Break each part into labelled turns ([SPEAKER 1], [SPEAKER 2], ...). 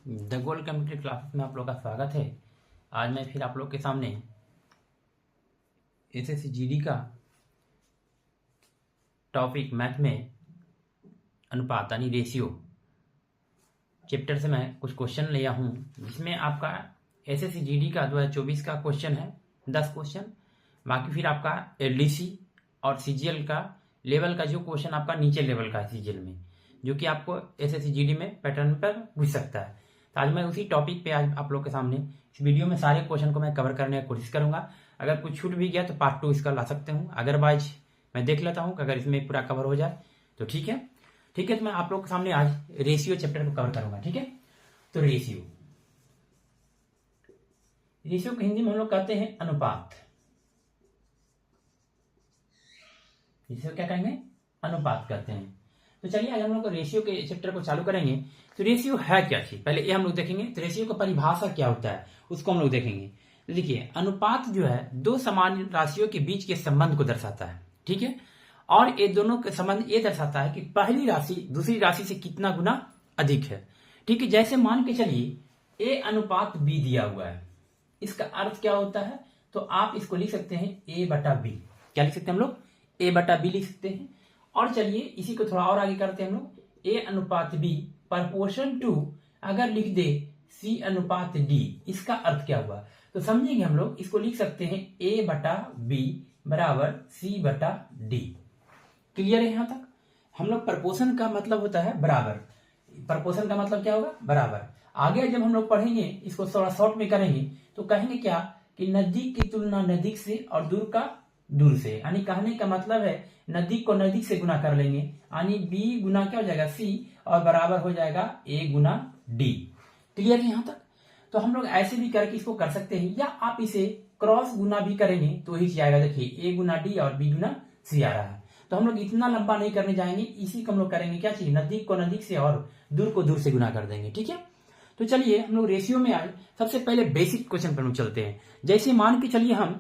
[SPEAKER 1] The gold computer classes में आप लोग का स्वागत है। आज मैं फिर आप लोग के सामने एसएससी जीडी का टॉपिक मैथ में अनुपात यानी रेशियो चैप्टर से मैं कुछ क्वेश्चन लिया हूँ, जिसमें आपका एसएससी जीडी का 2024 का क्वेश्चन है 10 क्वेश्चन। बाकी फिर आपका एलडीसी और सीजीएल का लेवल का जो क्वेश्चन आपका नीचे लेवल का है सीजीएल में, जो कि आपको एसएससी जीडी में पैटर्न पर पूछ सकता है। तो आज मैं उसी टॉपिक पे आज आप लोग के सामने इस वीडियो में सारे क्वेश्चन को मैं कवर करने की कोशिश करूंगा। अगर कुछ छूट भी गया तो पार्ट 2 इसका ला सकते हूँ, अदरवाइज मैं देख लेता हूँ कि अगर इसमें पूरा कवर हो जाए तो ठीक है। तो मैं आप लोग के सामने आज रेशियो चैप्टर को कवर करूंगा। ठीक है, तो रेशियो को हिंदी में हम लोग कहते हैं अनुपात। रेशियो क्या कहेंगे? अनुपात कहते हैं। तो चलिए आज हम लोग रेशियो के चैप्टर को चालू करेंगे। तो रेशियो है क्या चीज, पहले ये हम लोग देखेंगे। तो रेशियो का परिभाषा क्या होता है उसको हम लोग देखेंगे। तो देखिए, अनुपात जो है दो समान राशियों के बीच के संबंध को दर्शाता है। ठीक है, और ये दोनों का संबंध ये दर्शाता है कि पहली राशि दूसरी राशि से कितना गुना अधिक है। ठीक है, जैसे मान के चलिए ए अनुपात बी दिया हुआ है, इसका अर्थ क्या होता है? तो आप इसको लिख सकते हैं ए बटा बी। क्या लिख सकते हैं हम लोग? ए बटा बी लिख सकते हैं। और चलिए इसी को थोड़ा और आगे करते हैं हम लोग, ए अनुपात बी प्रपोर्शन टू अगर लिख दे सी अनुपात डी, इसका अर्थ क्या हुआ? तो समझेंगे हम लोग, इसको लिख सकते हैं ए बटा बी बराबर सी बटा डी। क्लियर है? यहां तक हम लोग प्रपोर्शन का मतलब होता है बराबर। प्रपोर्शन का मतलब क्या होगा? बराबर। आगे जब हम लोग पढ़ेंगे इसको थोड़ा शॉर्ट में करेंगे तो कहेंगे क्या कि नजदीक की तुलना नजदीक से और दूर का दूर से, यानी कहने का मतलब है नजदीक को नजदीक से गुना कर लेंगे, यानी बी गुना क्या हो जाएगा सी, और बराबर हो जाएगा ए गुना डी। क्लियर है यहां तक? तो हम लोग ऐसे भी करके इसको कर सकते हैं, या आप इसे क्रॉस गुना भी करेंगे तो ही आएगा। देखिए ए गुना डी और बी गुना सी आ रहा है। तो हम लोग इतना लंबा नहीं करने जाएंगे, इसी को हम लोग करेंगे क्या चीज, नजदीक को नजदीक से और दूर को दूर से गुना कर देंगे। ठीक है, तो चलिए हम लोग रेशियो में आज सबसे पहले बेसिक क्वेश्चन पर चलते हैं। जैसे मान के चलिए हम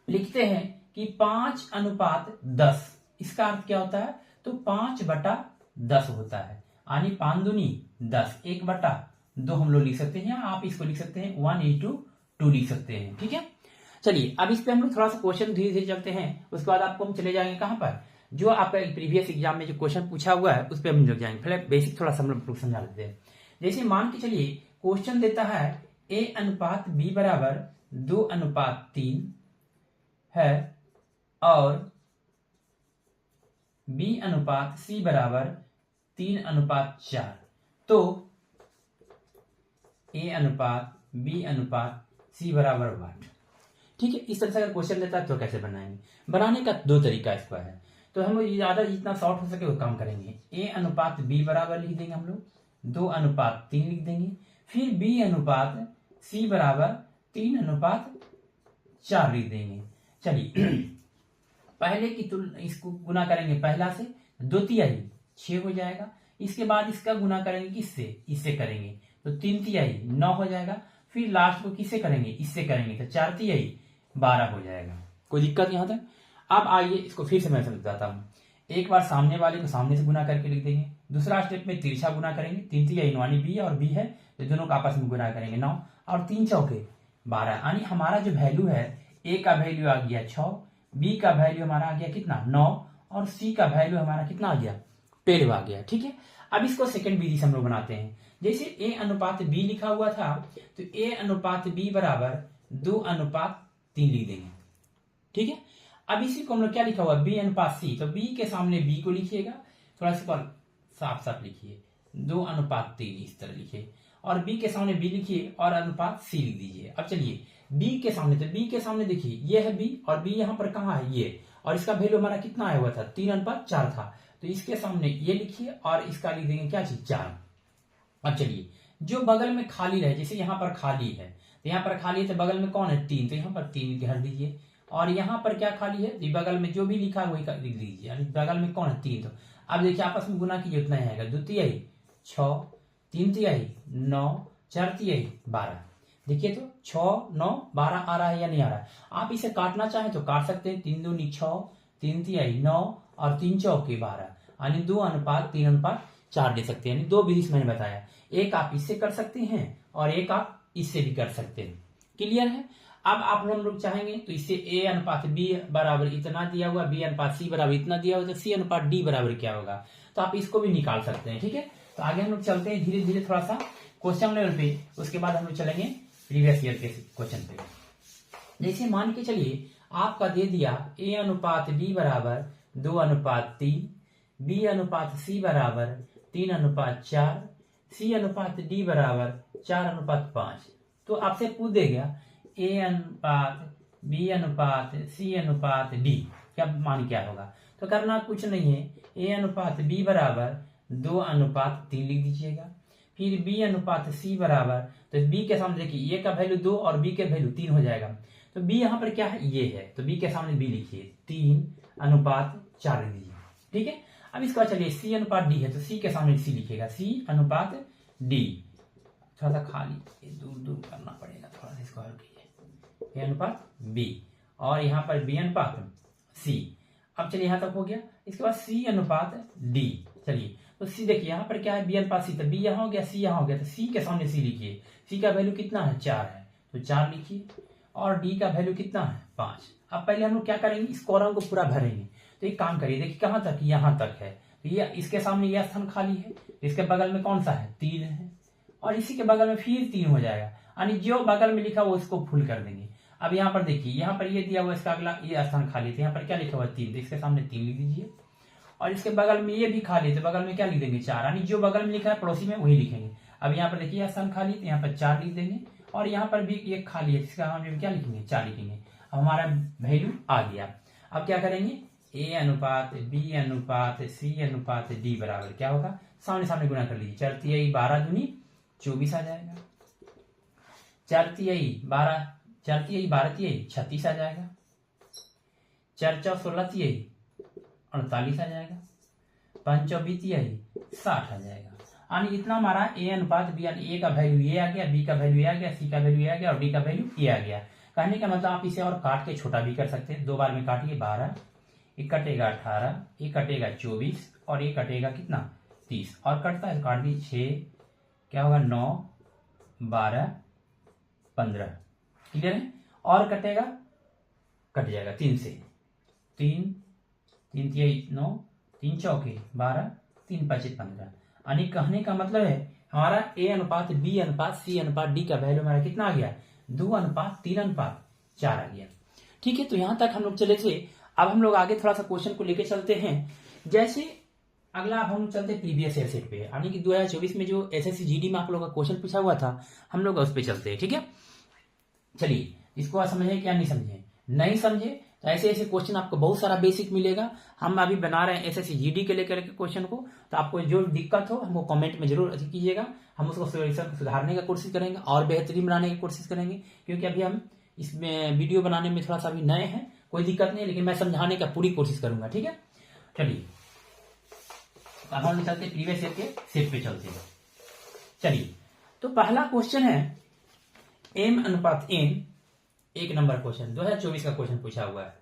[SPEAKER 1] लिखते हैं कि 5 अनुपात 10, इसका अर्थ क्या होता है? तो 5 बटा 10 होता है, यानी 5 दूनी 10, 1 बटा 2 हम लोग लिख सकते हैं, आप इसको लिख सकते हैं 1:2 लिख सकते हैं। ठीक है, चलिए अब इस पे हम लोग थोड़ा सा क्वेश्चन धीरे धीरे चलते हैं। उसके बाद आपको हम चले जाएंगे कहां पर, जो आपका प्रीवियस एग्जाम में जो क्वेश्चन पूछा हुआ है उस पर हम लग जाएंगे। पहले बेसिक थोड़ा सा हम लोग समझा लेते हैं। जैसे मान के चलिए क्वेश्चन देता है ए अनुपात बी बराबर 2:3 है और बी अनुपात सी बराबर 3:4, तो ए अनुपात बी अनुपात सी बराबर 8। ठीक है, इस तरह से अगर क्वेश्चन देता है तो कैसे बनाएंगे? बनाने का दो तरीका इसका है, तो हम लोग ज्यादा जितना शॉर्ट हो सके वो काम करेंगे। ए अनुपात बी बराबर लिख देंगे हम लोग 2:3 लिख देंगे, फिर बी अनुपात सी बराबर 3:4 लिख देंगे। चलिए पहले की तुलना इसको गुना करेंगे पहला से, 2 तिहाई 6 हो जाएगा। इसके बाद इसका गुना करेंगे किससे? इससे करेंगे तो 3 तिहाई 9 हो जाएगा। फिर लास्ट को किससे करेंगे? इससे करेंगे तो 4 तिहाई 12 हो जाएगा। कोई दिक्कत यहां तक? अब आइए इसको फिर से मैं समझाता हूं। एक बार सामने वाले को सामने से गुना करके लिख देंगे, दूसरा स्टेप में तिरछा गुना करेंगे, 3 तिहाई 9 बी और बी है तो दोनों का आपस में गुना करेंगे 9 और 3 चौके 12, यानी हमारा जो वैल्यू है ए का वैल्यू आ गया 6, बी का वैल्यू हमारा आ गया कितना 9 और सी का वैल्यू हमारा कितना आ गया 12 आ गया। ठीक है, अब इसको सेकंड विधि से हम लोग बनाते हैं। जैसे ए अनुपात बी लिखा हुआ था तो ए अनुपात बी बराबर 2:3 लिख देंगे। ठीक है, अब इसी को हम लोग क्या लिखा हुआ बी अनुपात सी, तो बी के सामने बी को लिखिएगा, थोड़ा सा साफ साफ लिखिए 2:3 इस तरह लिखिए, और बी के सामने बी लिखिए और अनुपात सी लिख दीजिए। अब चलिए बी के सामने, तो बी के सामने देखिए ये है बी और बी यहाँ पर कहाँ है ये, और इसका वैल्यू हमारा कितना आया हुआ था 3:4 था, तो इसके सामने ये लिखिए और इसका लिख देंगे क्या चीज 4। अब चलिए जो बगल में खाली रहे, जैसे यहाँ पर खाली है तो यहाँ पर खाली है तो बगल में कौन है 3, तो यहाँ पर 3 भर दीजिए, और यहाँ पर क्या खाली है तो बगल में जो भी लिखा है वही लिख दीजिए, यानी बगल में कौन है 3। तो अब देखिए आपस में गुना कीजिए, उतना ही आएगा 2 तिहाई 6, 3 तिहाई 9, 4 तिहाई 12। देखिए तो 6, 9, 12 आ रहा है या नहीं आ रहा है? आप इसे काटना चाहें तो काट सकते हैं, 3 दूनी 6, 3 तिहाई 9 और 3 चौके 12, यानी 2:3:4 4 दे सकते हैं, यानी 2 विधि से मैंने बताया। एक आप इससे कर सकते हैं और एक आप इससे भी कर सकते हैं। क्लियर है? अब आप हम लोग चाहेंगे तो इससे a अनुपात b बराबर इतना दिया हुआ, b अनुपात c बराबर इतना दिया हुआ, तो c अनुपात d बराबर क्या होगा, तो आप इसको भी निकाल सकते हैं। ठीक है, तो आगे हम लोग चलते हैं धीरे धीरे थोड़ा सा क्वेश्चन लेवल पे, उसके बाद हम लोग चलेंगे प्रीवियस ईयर के क्वेश्चन पे। जैसे मान के चलिए आपका दे दिया a अनुपात b बराबर 2 अनुपात 3, b अनुपात c बराबर 3 अनुपात 4, c अनुपात d बराबर 4 अनुपात 5। तो आपसे पूछ दे गया a अनुपात b अनुपात c अनुपात d क्या मान क्या होगा, तो करना कुछ नहीं है, a अनुपात b बराबर 2 अनुपात 3 लिख दीजिएगा, फिर b अनुपात c बराबर, तो b के सामने देखिए a का वैल्यू 2 और b के वैल्यू 3 हो जाएगा, तो b यहाँ पर क्या है, ये है, तो b के सामने b लिखिए 3 अनुपात 4 लिख दीजिए। ठीक है, अब इसके बाद चलिए c अनुपात d है, तो c के सामने c लिखिएगा, c अनुपात d, थोड़ा सा खाली दूर दूर करना पड़ेगा, थोड़ा सा इसको हल कीजिए, a अनुपात b और यहाँ पर b अनुपात c। अब चलिए यहाँ तक हो गया, इसके बाद c अनुपात d। चलिए तो c देखिए यहाँ पर क्या है, b अनुपात c, तो b यहाँ हो गया, c यहाँ हो गया, तो c के सामने c लिखिए, c का वैल्यू कितना है 4 है, तो 4 लिखिए, और d का वैल्यू कितना है 5। अब पहले हम लोग क्या करेंगे, इस कॉलम को पूरा भरेंगे, तो एक काम करिए, देखिए कहाँ तक, यहाँ तक है, तो ये इसके सामने यह स्थान खाली है, इसके बगल में कौन सा है 3 है, और इसी के बगल में फिर 3 हो जाएगा, यानी जो बगल में लिखा वो इसको फुल कर देंगे। अब यहाँ पर देखिए, यहाँ पर ये दिया हुआ, इसका अगला ये स्थान खाली है, तो यहाँ पर क्या लिखा हुआ 3, तो इसके सामने 3 लिख दीजिए, और इसके बगल में ये भी खाली है, तो बगल में क्या लिख देंगे 4, यानी जो बगल में लिखा है पड़ोसी में वही लिखेंगे। अब यहाँ पर देखिए स्थान खाली, तो यहाँ पर 4 लिख देंगे, और यहाँ पर भी एक खाली है, इसका हम क्या लिखेंगे 4 लिखेंगे। अब हमारा वैल्यू आ गया। अब क्या करेंगे, a अनुपात b अनुपात c अनुपात d बराबर क्या होगा, सामने सामने गुणा कर लीजिए, 4 तिहाई 12 दूनी 24 आ जाएगा, 4 तिहाई 12, 4 तिहाई 12 तिहाई 36 आ जाएगा, 4 चौ 16 तिहाई 48 आ जाएगा, 5 चौ 20 तिहाई 60 आ जाएगा। यानी इतना हमारा a अनुपात b, यानी a का वैल्यू ये आ गया, b का वैल्यू ये आ गया, c का वैल्यू ये आ गया और d का वैल्यू ये आ गया। कहने का मतलब आप इसे और काट के छोटा भी कर सकते हैं, 2 बार में काटिए, 12, एक कटेगा 18, एक कटेगा 24 और एक कटेगा कितना 30, और कटता है काट दी 6, क्या होगा 9, 12, 15। क्लियर है, और कटेगा कट जाएगा 3 से, 3 3 9, 3 चौके 12, 3 5 15। यानी कहने का मतलब है हमारा a अनुपात b अनुपात c अनुपात d का वैल्यू हमारा कितना आ गया, 2 अनुपात 3 अनुपात 4 आ गया। ठीक है, तो यहां तक हम लोग चले थे। अब हम लोग आगे थोड़ा सा क्वेश्चन को लेके चलते हैं। जैसे अगला अब हम चलते प्रीवियस ईयर सेट पे, यानी कि 2024 में जो एसएससी जीडी में आप लोगों का क्वेश्चन पूछा हुआ था, हम लोग उस पर चलते हैं। ठीक है, चलिए इसको आप समझे क्या नहीं समझे, नहीं समझे तो ऐसे ऐसे क्वेश्चन आपको बहुत सारा बेसिक मिलेगा। हम अभी बना रहे हैं एसएससी जीडी के लेकर के क्वेश्चन को, तो आपको जो दिक्कत हो हमको कमेंट में जरूर कीजिएगा, हम उसको सुधारने का कोशिश करेंगे और बेहतरीन बनाने की कोशिश करेंगे। क्योंकि अभी हम इसमें वीडियो बनाने में थोड़ा सा अभी नए हैं, कोई दिक्कत नहीं, लेकिन मैं समझाने का पूरी कोशिश करूंगा। ठीक है, चलिए अब हम चलते प्रीवियस ईयर के सेट पे चलते हैं। चलिए तो पहला क्वेश्चन है m अनुपात n, 1 नंबर क्वेश्चन 2024 का क्वेश्चन पूछा हुआ है।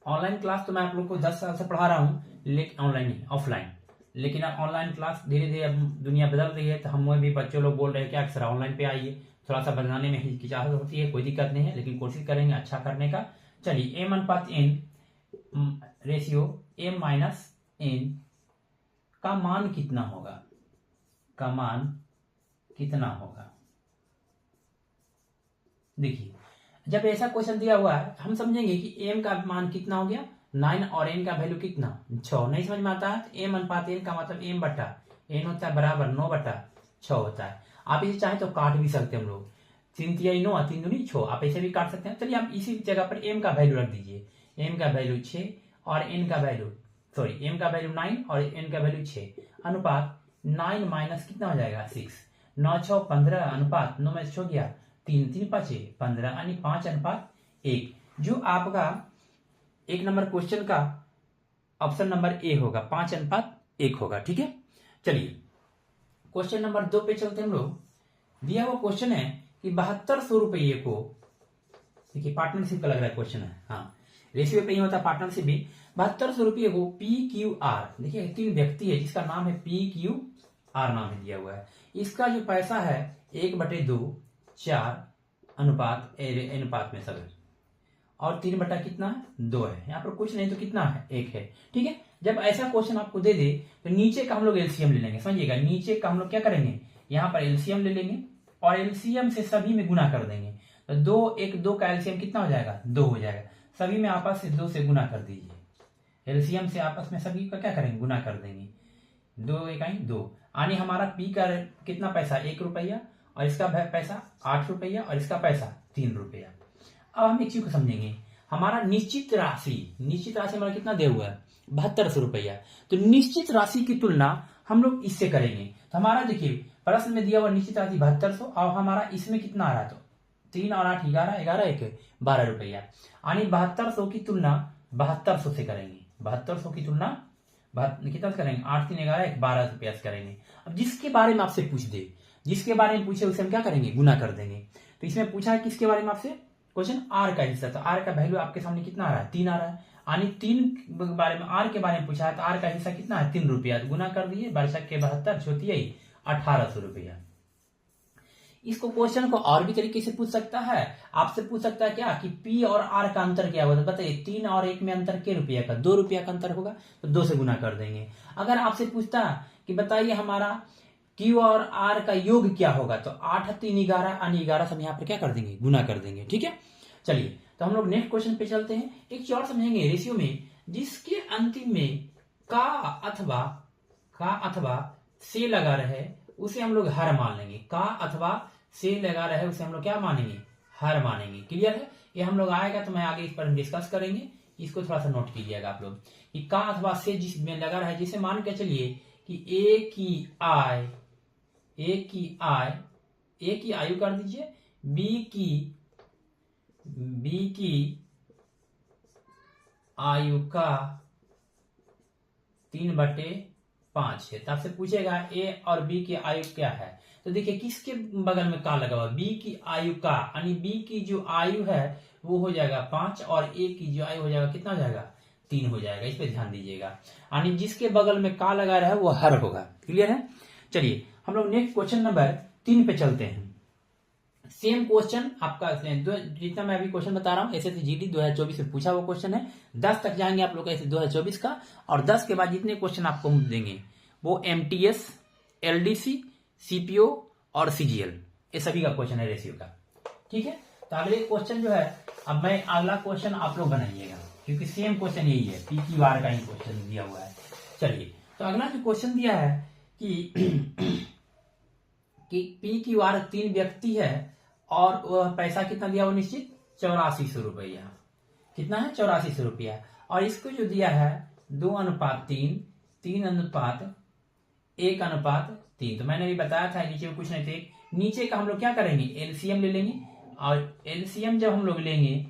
[SPEAKER 1] ऑनलाइन क्लास तो मैं आप लोग को 10 साल से पढ़ा रहा हूँ, लेकिन ऑनलाइन नहीं ऑफलाइन, लेकिन अब ऑनलाइन क्लास धीरे धीरे अब दुनिया बदल रही है, तो हम भी बच्चों लोग बोल रहे हैं कि अक्सर ऑनलाइन पे आइए, थोड़ा सा बनाने में हिचकिचाहट होती है, कोई दिक्कत नहीं है, लेकिन कोशिश करेंगे अच्छा करने का। चलिए m अनुपात n ratio m minus n का मान कितना होगा, का मान कितना होगा। देखिए जब ऐसा क्वेश्चन दिया हुआ है हम समझेंगे कि m का मान कितना हो गया 9 और n का वैल्यू कितना 6। नहीं समझ में आता है तो m अनुपात n का मतलब m बटा n होता है बराबर 9 बटा 6 होता है। आप इसे चाहे तो काट भी सकते हैं हम लोग, 3 तिहाई 9 3 दूनी 6, आप ऐसे भी काट सकते हैं। चलिए आप इसी जगह पर m का वैल्यू रख दीजिए, m का वैल्यू 6 और n का वैल्यू m का वैल्यू 9 और n का वैल्यू 6, अनुपात 9 माइनस कितना हो जाएगा 6, 9 6 15 अनुपात 9 में 6 गया 3 3 5 15, यानी 5 अनुपात 1, जो आपका 1 नंबर क्वेश्चन का ऑप्शन नंबर ए होगा, 5 अनुपात 1 होगा। ठीक है, चलिए क्वेश्चन नंबर 2 पे चलते हैं हम लोग। दिया हुआ क्वेश्चन है कि 7200 रुपये को, देखिए पार्टनरशिप का लग रहा है क्वेश्चन है, हाँ रेशियो पे ही होता है पार्टनरशिप भी। 7200 रुपये को PQR, देखिए 3 व्यक्ति है जिसका नाम है PQR नाम है दिया हुआ है। इसका जो पैसा है 1/2 4 अनुपात में सब है, और 3 बटा कितना है 2 है। यहाँ पर कुछ नहीं तो कितना है 1 है। ठीक है, जब ऐसा क्वेश्चन आपको दे दे तो नीचे का हम लोग एलसीएम ले लेंगे, समझिएगा। नीचे का हम लोग क्या करेंगे, यहाँ पर एलसीएम ले लेंगे और एलसीएम से सभी में गुना कर देंगे। तो 2 का एलसीएम कितना हो जाएगा 2 हो जाएगा। सभी में आपस से 2 से गुना कर दीजिए। एलसीएम से आपस में सभी का क्या करेंगे गुना कर देंगे। 2 इकाई 2 यानी हमारा पी का कितना पैसा 1 रुपया, और इसका पैसा 8 रुपया, और इसका पैसा 3 रुपया। अब हम एक चीज को समझेंगे, हमारा निश्चित राशि हमारा कितना दे हुआ है 7200 रुपया। तो निश्चित राशि की तुलना हम लोग इससे करेंगे। तो हमारा देखिए प्रश्न में दिया हुआ निश्चित राशि 7200, और हमारा इसमें कितना आ रहा है तो 3 और 8 11, 11 1 12 रुपया, यानी 7200 की तुलना 7200 से करेंगे। 7200 की तुलना कितना से करेंगे 8 3 11 1 12 रुपया से करेंगे। अब जिसके बारे में आपसे पूछ दे, जिसके बारे में पूछे उसे हम क्या करेंगे गुना कर देंगे। तो इसमें पूछा है किसके बारे में आपसे क्वेश्चन, आर का हिस्सा। तो आर का वैल्यू आपके सामने कितना आ रहा है 3 आ रहा है, यानी 3 बारे में आर के बारे में पूछा है। तो आर का हिस्सा कितना है 3 रुपया, तो गुना कर दिए 12 के 72 होती है 1800 रुपया। इसको क्वेश्चन को और भी तरीके से पूछ सकता है, आपसे पूछ सकता है क्या कि पी और आर का अंतर क्या होगा। तो बताइए 3 और 1 में अंतर के रुपया का 2 रुपया का अंतर होगा, तो 2 से गुना कर देंगे। अगर आपसे पूछता कि बताइए हमारा क्यू और आर का योग क्या होगा, तो 8 3 11 यानी 11 सब यहाँ पर क्या कर देंगे गुना कर देंगे। ठीक है, चलिए तो हम लोग नेक्स्ट क्वेश्चन पे चलते हैं। एक चीज और समझेंगे रेशियो में, जिसके अंतिम में का अथवा से लगा रहे उसे हम लोग हर मान लेंगे। का अथवा से लगा रहे उसे हम लोग क्या मानेंगे हर मानेंगे। क्लियर है, ये हम लोग आएगा तो मैं आगे इस पर डिस्कस करेंगे। इसको थोड़ा सा नोट कीजिएगा आप लोग कि का अथवा से जिसमें लगा रहा है, जिसे मान के चलिए कि ए की आयु कर दीजिए, बी की आयु का 3/5 है। तब से पूछेगा ए और बी की आयु क्या है। तो देखिए किसके बगल में का लगा हुआ, बी की आयु का, यानी बी की जो आयु है वो हो जाएगा 5, और ए की जो आयु हो जाएगा कितना हो जाएगा 3 हो जाएगा। इस पे ध्यान दीजिएगा, यानी जिसके बगल में का लगा रहा है वो हर होगा। क्लियर है, चलिए हम लोग नेक्स्ट क्वेश्चन नंबर 3 पे चलते हैं। सेम क्वेश्चन आपका जितना मैं अभी क्वेश्चन बता रहा हूँ एसएससी जीडी 2024 में पूछा हुआ क्वेश्चन है। 10 तक जाएंगे आप लोग ऐसे 2024 का, और 10 के बाद जितने क्वेश्चन आपको देंगे वो एमटीएस, एलडीसी, सीपीओ और सीजीएल, ये सभी का क्वेश्चन है रेशियो का। ठीक है, तो अगले क्वेश्चन जो है, अब मैं अगला क्वेश्चन आप लोग बनाइएगा क्योंकि सेम क्वेश्चन यही है, PQR का ही क्वेश्चन दिया हुआ है। चलिए तो अगला जो क्वेश्चन दिया है कि PQR 3 व्यक्ति है और वह पैसा कितना दिया हुआ निश्चित 8400 रुपया। कितना है 8400 रुपया, और इसको जो दिया है 2:3, 3:1:3। तो मैंने भी बताया था नीचे में कुछ नहीं थे, नीचे का हम लोग क्या करेंगे एलसीएम ले लेंगे, और एलसीएम जब हम लोग लेंगे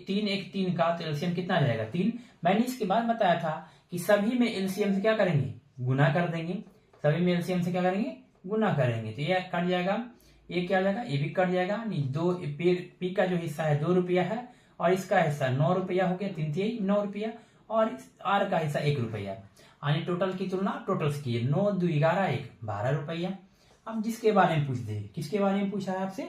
[SPEAKER 1] 3 1 3 का, तो एलसीएम कितना आ जाएगा 3। मैंने इसके बाद बताया था कि सभी में एलसीएम से क्या करेंगे गुना कर देंगे, सभी में एलसीएम से क्या करेंगे गुना करेंगे। तो ये कट जाएगा, ये क्या हो जाएगा ये भी कट जाएगा। दो पी का जो हिस्सा है 2 रुपया है, और इसका हिस्सा 9 रुपया हो गया, 3 9 रुपया, और आर का हिस्सा 1 रुपया, यानी टोटल की तुलना टोटल से कीजिए 9 2 11 1 12 रुपया। अब जिसके बारे में पूछ दे, किसके बारे में पूछा है आपसे,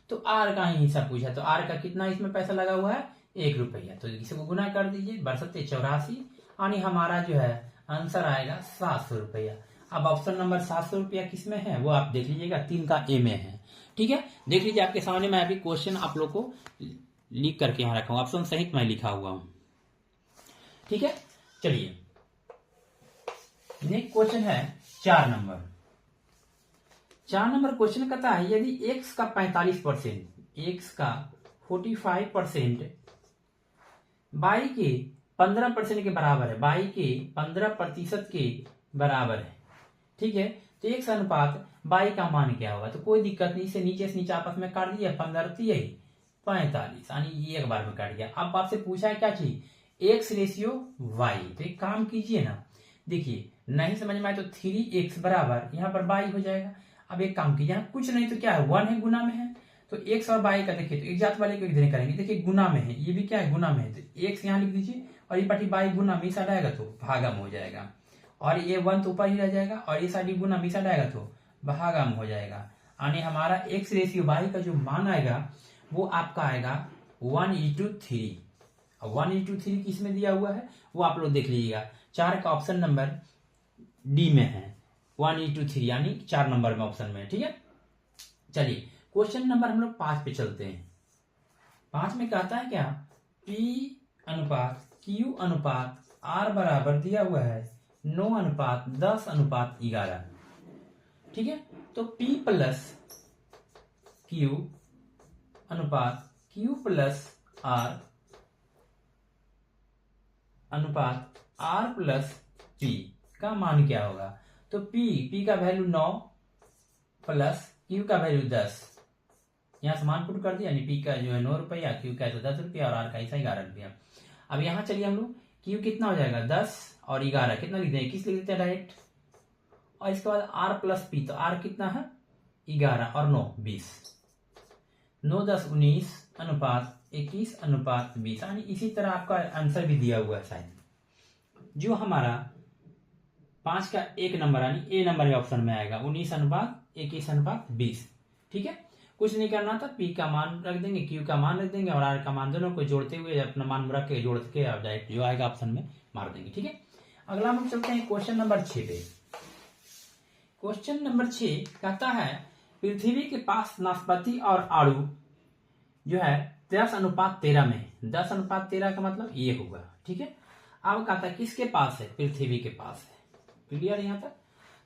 [SPEAKER 1] तो आर का ही हिस्सा पूछा, तो आर का कितना इसमें पैसा लगा हुआ है 1 रुपया। तो इसे को गुना कर दीजिए 8284, यानी हमारा जो है आंसर आएगा 700 रुपया। अब ऑप्शन नंबर 700 रुपया किसमें है वो आप देख लीजिएगा, 3 का ए में है। ठीक है, देख लीजिए आपके सामने मैं अभी क्वेश्चन आप लोग को लिख करके यहाँ रखा हूँ, ऑप्शन सहित मैं लिखा हुआ हूँ। ठीक है, चलिए नेक्स्ट क्वेश्चन है 4 नंबर। 4 नंबर क्वेश्चन कहता है यदि x का 45%, x का 45% y के 15% के बराबर है, y के 15% के बराबर है। ठीक है, तो x अनुपात y का मान क्या होगा। तो कोई दिक्कत नहीं, इसे नीचे से नीचे आपस में काट दिया, 15 45, यानी ये एक बार में काट गया। अब आपसे पूछा है क्या चीज x रेशियो y। तो एक काम कीजिए ना, देखिए नहीं समझ में आए तो 3x बराबर यहाँ पर y हो जाएगा। अब एक काम कीजिए, यहाँ कुछ नहीं तो क्या है 1 है गुना में है, तो x और y का देखिए, तो एक जात वाले को एक दिन करेंगे, देखिए गुना में है, ये भी क्या है गुना में है, तो x यहाँ लिख दीजिए और ये पार्टी y गुना में साइड आएगा तो भागम हो जाएगा, और ये 1 तो ऊपर ही रह जाएगा और ये साइड गुना में साइड आएगा तो भागम हो जाएगा। यानी हमारा x रेशियो y का जो मान आएगा वो आपका आएगा 1:3। 1:3 किस में दिया हुआ है वो आप लोग देख लीजिएगा, 4 का ऑप्शन नंबर डी में है, 1:3 यानी 4 नंबर में ऑप्शन में है। ठीक है, चलिए क्वेश्चन नंबर हम लोग 5 पे चलते हैं। 5 में कहता है क्या, P अनुपात Q अनुपात R बराबर दिया हुआ है 9:10:11। ठीक है, तो P प्लस Q अनुपात Q प्लस R अनुपात R प्लस P का मान क्या होगा। तो P का वैल्यू 9 प्लस Q का वैल्यू 10, यहाँ समान पुट कर दिया, यानी P का जो है 9 रुपया, Q का है तो 10 रुपया और R का ऐसा 11 रुपया। अब यहाँ चलिए हम लोग Q कितना हो जाएगा 10 और 11 कितना लिख दें, 21 लिख देते हैं डायरेक्ट, और इसके बाद R प्लस P, तो R कितना है 11 और 9 20, 9 10 19 अनुपात 21 अनुपात 20, यानी इसी तरह आपका आंसर भी दिया हुआ है शायद, जो हमारा 5 का 1 नंबर यानी ए नंबर के ऑप्शन में आएगा 19:21:20। ठीक है, कुछ नहीं करना था, P का मान रख देंगे, Q का मान रख देंगे और R का मान, दोनों को जोड़ते हुए अपना मान रख के जोड़ के और डायरेक्ट जो आएगा ऑप्शन में मार देंगे। ठीक है, अगला हम चलते हैं क्वेश्चन नंबर 6 पे। क्वेश्चन नंबर 6 कहता है पृथ्वी के पास नाशपाती और आड़ू जो है 10:13 में, 10:13 का मतलब ये होगा। ठीक है, अब कहता है किसके पास है, पृथ्वी के पास है। क्लियर यहाँ तक,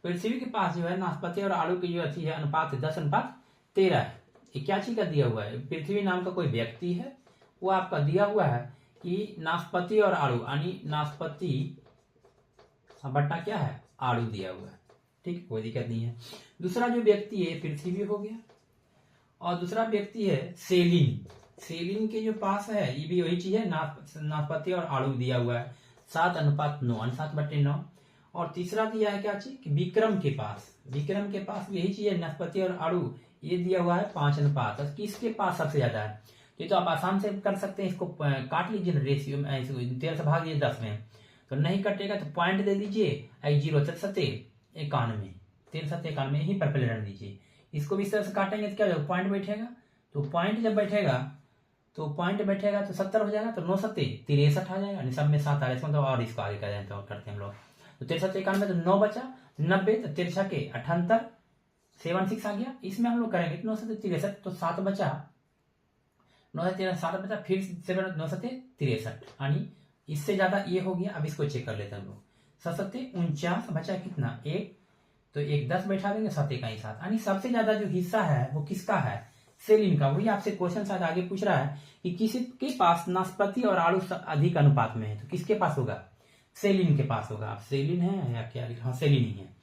[SPEAKER 1] पृथ्वी के पास जो है नाशपाती और आड़ू की जो अथी है अनुपात 10:13 है। ये क्या चीज का दिया हुआ है, पृथ्वी नाम का कोई व्यक्ति है, वो आपका दिया हुआ है कि नाशपाती और आड़ू, यानी नाशपाती बट्टा क्या है आड़ू दिया हुआ है। ठीक, कोई दिक्कत नहीं है। दूसरा जो व्यक्ति है पृथ्वी हो गया, और दूसरा व्यक्ति है सेलिन। सेलिन के जो पास है ये भी वही चीज है, नाशपाती और आड़ू दिया हुआ है 7:9, 7/9। और तीसरा दिया है क्या चीज कि विक्रम के पास, विक्रम के पास भी यही चीज है, नाशपाती और आड़ू, ये दिया हुआ है 5 अनुपात। किसके पास सबसे ज्यादा है, ये तो आप आसान से कर सकते हैं, इसको काट लीजिए रेशियो में, 13 से भाग दीजिए 10 में, तो नहीं कटेगा तो पॉइंट दे दीजिए, 0 91, 93 यहीं पर पहले रख दीजिए। इसको भी इस तरह से काटेंगे तो क्या होगा, पॉइंट बैठेगा, तो पॉइंट जब बैठेगा तो 70 हो जाएगा, तो 9 7 63 आ जाएगा, सब में 7 आ रहा है, मतलब और इसको आगे कर जाए तो करते हैं हम लोग, तो 63 91 तो 9 बचा, 90 तो 63 के 78 76 आ गया। इसमें हम लोग करेंगे 9 7 63, तो 7 बचा, 9 13 7 बचा, फिर 9 7 63, यानी इससे ज्यादा ये हो गया। अब इसको चेक कर लेते हैं हम लोग, 7 7 49 बचा कितना 1, तो 1 10 बैठा देंगे, 7 1 7, यानी सबसे ज्यादा जो हिस्सा है वो किसका है, सेलिन का। वही आपसे क्वेश्चन शायद आगे पूछ रहा है कि किसके पास नाशपाती और आड़ू अधिक अनुपात में है, तो किसके पास होगा, सेलिन के पास होगा। आप सेलिन है या क्या, हाँ सेलिन ही है।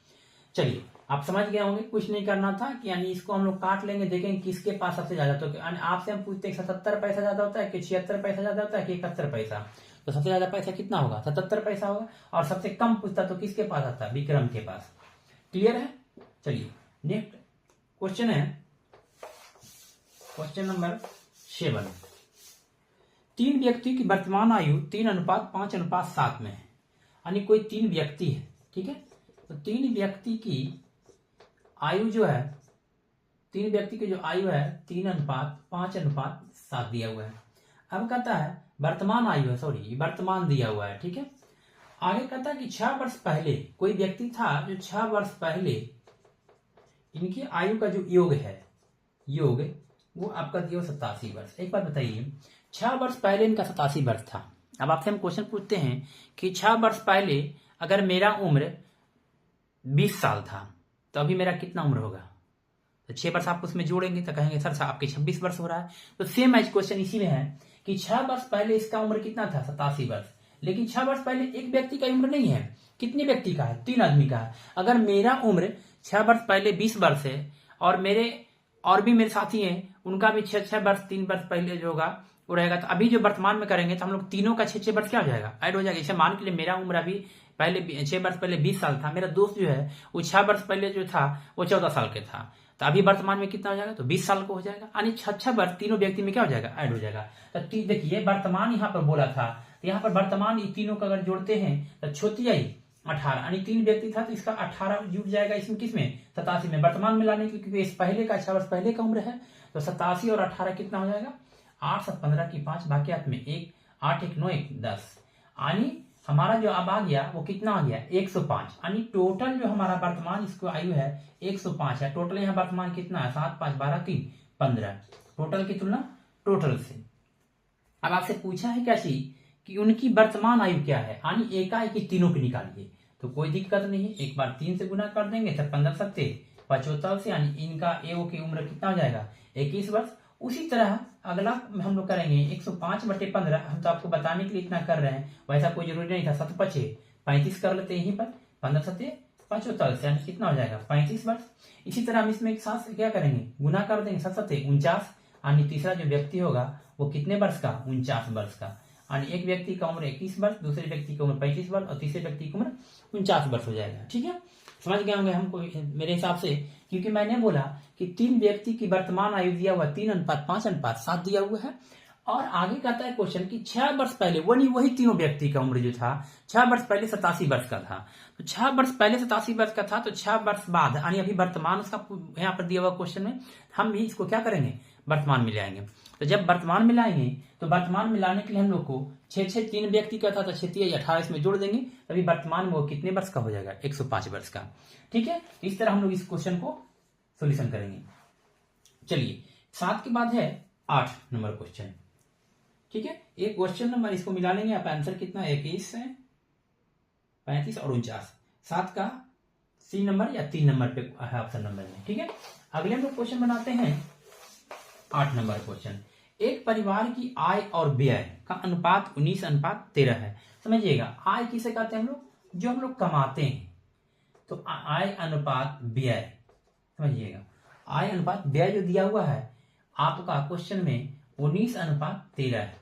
[SPEAKER 1] चलिए आप समझ गए होंगे, कुछ नहीं करना था कि यानी इसको हम लोग काट लेंगे, देखेंगे किसके पास सबसे ज्यादा, तो आपसे हम पूछते हैं 77 पैसा ज्यादा होता है कि 76 पैसा ज्यादा होता है कि 71 पैसा, तो सबसे ज्यादा पैसा कितना होगा, 77 पैसा होगा, और सबसे कम पूछता तो किसके पास आता है, विक्रम के पास। क्लियर है, चलिए नेक्स्ट क्वेश्चन है क्वेश्चन नंबर 7। 3 व्यक्ति की वर्तमान आयु 3:5:7 में है, यानी कोई 3 व्यक्ति है। ठीक है, तो 3 व्यक्ति की आयु जो है, 3 व्यक्ति की जो आयु है 3:5:7 दिया हुआ है। अब कहता है वर्तमान आयु है, सॉरी वर्तमान दिया हुआ है। ठीक है, आगे कहता है कि 6 वर्ष पहले कोई व्यक्ति था जो 6 वर्ष पहले इनकी आयु का जो योग है, योग वो आपका दिया 87 वर्ष। एक बात बताइए, 6 वर्ष पहले इनका 87 वर्ष था। अब आपसे हम क्वेश्चन पूछते हैं कि 6 वर्ष पहले अगर मेरा उम्र 20 साल था तो अभी मेरा कितना उम्र होगा, तो 6 वर्ष आप उसमें जोड़ेंगे तो कहेंगे सर आपके 26 वर्ष हो रहा है। तो सेम एज क्वेश्चन इसी में है कि 6 वर्ष पहले इसका उम्र कितना था, 87 वर्ष, लेकिन 6 वर्ष पहले एक व्यक्ति का उम्र नहीं है, कितने व्यक्ति का है, 3 आदमी का है। अगर मेरा उम्र 6 वर्ष पहले 20 वर्ष है और भी मेरे साथी हैं उनका भी 6 वर्ष 3 वर्ष पहले जो होगा वो रहेगा, तो अभी जो वर्तमान में करेंगे तो हम लोग तीनों का 6 वर्ष क्या हो जाएगा, ऐड हो जाएगा। जैसे मान के लिए मेरा उम्र अभी पहले 6 वर्ष पहले 20 साल था, मेरा दोस्त जो है वो 6 वर्ष पहले जो था वो 14 साल के था, तो अभी वर्तमान में कितना हो जाएगा, तो 20 साल को हो जाएगा, यानी 6 वर्ष तीनों व्यक्ति में क्या हो जाएगा, ऐड हो जाएगा। तो देखिए वर्तमान यहाँ पर बोला था, तो यहाँ पर वर्तमान ये तीनों का अगर जोड़ते हैं तो छोटी आई 18, यानी 3 व्यक्ति था तो इसका 18 जुड़ जाएगा इसमें, किसमें, 87 में। वर्तमान में लाने के क्योंकि इस पहले का 6 वर्ष पहले का उम्र है, तो 87 और 18 कितना हो जाएगा, 8 7 15 की 5 बाकियात में 1, 8 1 9 1 10, यानी हमारा जो अब आ गया वो कितना आ गया, 105, यानी टोटल जो हमारा वर्तमान इसको आयु है 105 है। टोटल यहाँ वर्तमान कितना है, 7 5 12 3 15, टोटल की तुलना टोटल से। अब आपसे पूछा है क्या चीज कि उनकी वर्तमान आयु क्या है, यानी एकाएक तीनों की निकालिए, तो कोई दिक्कत नहीं है, एक बार 3 से गुना कर देंगे तो 15 सत्ते 75 से, यानी इनका एओ की उम्र कितना हो जाएगा, 21 वर्ष। उसी तरह अगला हम लोग करेंगे 105/15, हम तो आपको बताने के लिए इतना कर रहे हैं, वैसा कोई जरूरी नहीं था, 7 5 35 कर लेते हैं यहीं पर, 15 सत्ते 75 से, यानी कितना हो जाएगा 35 वर्ष। इसी तरह हम इसमें एक साथ क्या करेंगे, गुना कर देंगे, 7 सत्ते 49, यानी तीसरा जो व्यक्ति होगा वो कितने वर्ष का, 49 वर्ष का, यानी एक व्यक्ति का उम्र 21 वर्ष, दूसरे व्यक्ति की उम्र 35 वर्ष और तीसरे व्यक्ति की उम्र 49 वर्ष हो जाएगा। ठीक है, समझ गए होंगे हमको मेरे हिसाब से, क्योंकि मैंने बोला कि 3 व्यक्ति की वर्तमान आयु दिया हुआ 3:5:7 दिया हुआ है, और आगे कहता है क्वेश्चन कि 6 वर्ष पहले वही तीनों व्यक्ति का उम्र जो था 6 वर्ष पहले 87 वर्ष का था, तो 6 वर्ष पहले 87 वर्ष का था, तो 6 वर्ष बाद यानी अभी वर्तमान उसका यहाँ पर दिया हुआ क्वेश्चन में हम भी इसको क्या करेंगे, वर्तमान में ले आएंगे। तो जब वर्तमान में लाएंगे तो वर्तमान में लाने के लिए हम लोग को 6 3 व्यक्ति का था तो 6 18 इसमें जोड़ देंगे, तभी वर्तमान में वो कितने वर्ष का हो जाएगा, 105 वर्ष का। ठीक है, इस तरह हम लोग इस क्वेश्चन को सोल्यूशन करेंगे। चलिए 7 के बाद है 8 नंबर क्वेश्चन। ठीक है, एक क्वेश्चन नंबर इसको मिला लेंगे, आप आंसर कितना 21 है, 35 और 49, 7 का C नंबर या 3 नंबर पे है ऑप्शन नंबर में। ठीक है, अगले हम लोग क्वेश्चन बनाते हैं 8 नंबर क्वेश्चन। एक परिवार की आय और व्यय का अनुपात 19:13 है। समझिएगा, आय किसे कहते हैं हम लोग, जो हम लोग कमाते हैं, तो आय अनुपात व्यय, समझिएगा आय अनुपात व्यय जो दिया हुआ है आपका क्वेश्चन में 19:13 है।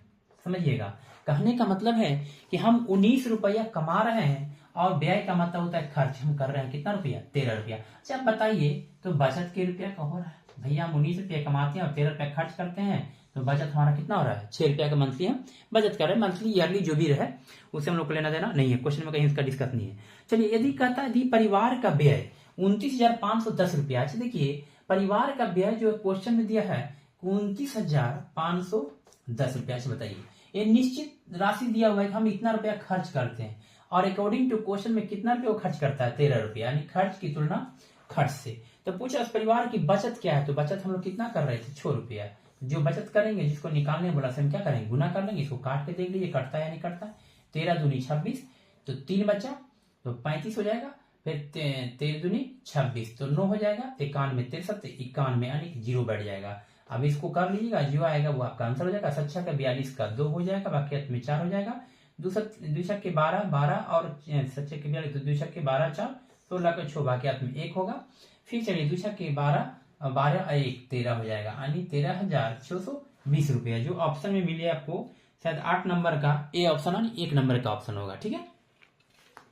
[SPEAKER 1] समझिएगा, कहने का मतलब है कि हम 19 रुपया कमा रहे हैं और व्यय का मतलब होता है खर्च, हम कर रहे हैं कितना रुपया, 13 रुपया। अच्छा आप बताइए, तो बचत के रुपया का हो रहा है, भैया हम 19 रुपया कमाते हैं और 13 रुपया खर्च करते हैं, तो बचत हमारा कितना हो रहा है, 6 रुपया का मंथली हम बचत कर रहे हैं। मंथली ईयरली जो भी रहे उससे हम लोग को लेना देना नहीं है, क्वेश्चन में कहीं उसका डिस्कस नहीं है। चलिए, यदि कहता है परिवार का व्यय 29,510 रुपया। अच्छा देखिए, परिवार का व्यय जो क्वेश्चन में दिया है 29,510 रुपया। अच्छा बताइए, ये निश्चित राशि दिया हुआ है कि हम इतना रुपया खर्च करते हैं, और अकॉर्डिंग टू क्वेश्चन में कितना रुपया खर्च करता है, 13 रुपया, यानी खर्च की तुलना खर्च से। तो पूछा उस परिवार की बचत क्या है, तो बचत हम लोग कितना कर रहे थे, 6 रुपया। जो बचत करेंगे, जिसको निकालने बोला से हम क्या करेंगे, गुना कर लेंगे, इसको काट के देख लीजिए कटता है या नहीं कटता है। 13 दूनी 26, तो 3 बचा तो 35 हो जाएगा, फिर 13 दूनी 26 तो 9 हो जाएगा, 91 63 91, यानी कि 0 बैठ जाएगा। अब इसको कर लीजिएगा, जो आएगा वो आपका आंसर हो जाएगा। 7 का 42 का 2 हो जाएगा, बाकी में 4 हो जाएगा, 2 के 12 12 और 7 के 42, तो 2 के 12 4 16 के 6 बाकी में 1 होगा। फिर चलिए 2 के 12 12 1 13 हो जाएगा, यानी 13,620 रुपया, जो ऑप्शन में मिले आपको शायद 8 नंबर का ए ऑप्शन, यानी 1 नंबर का ऑप्शन होगा। ठीक है,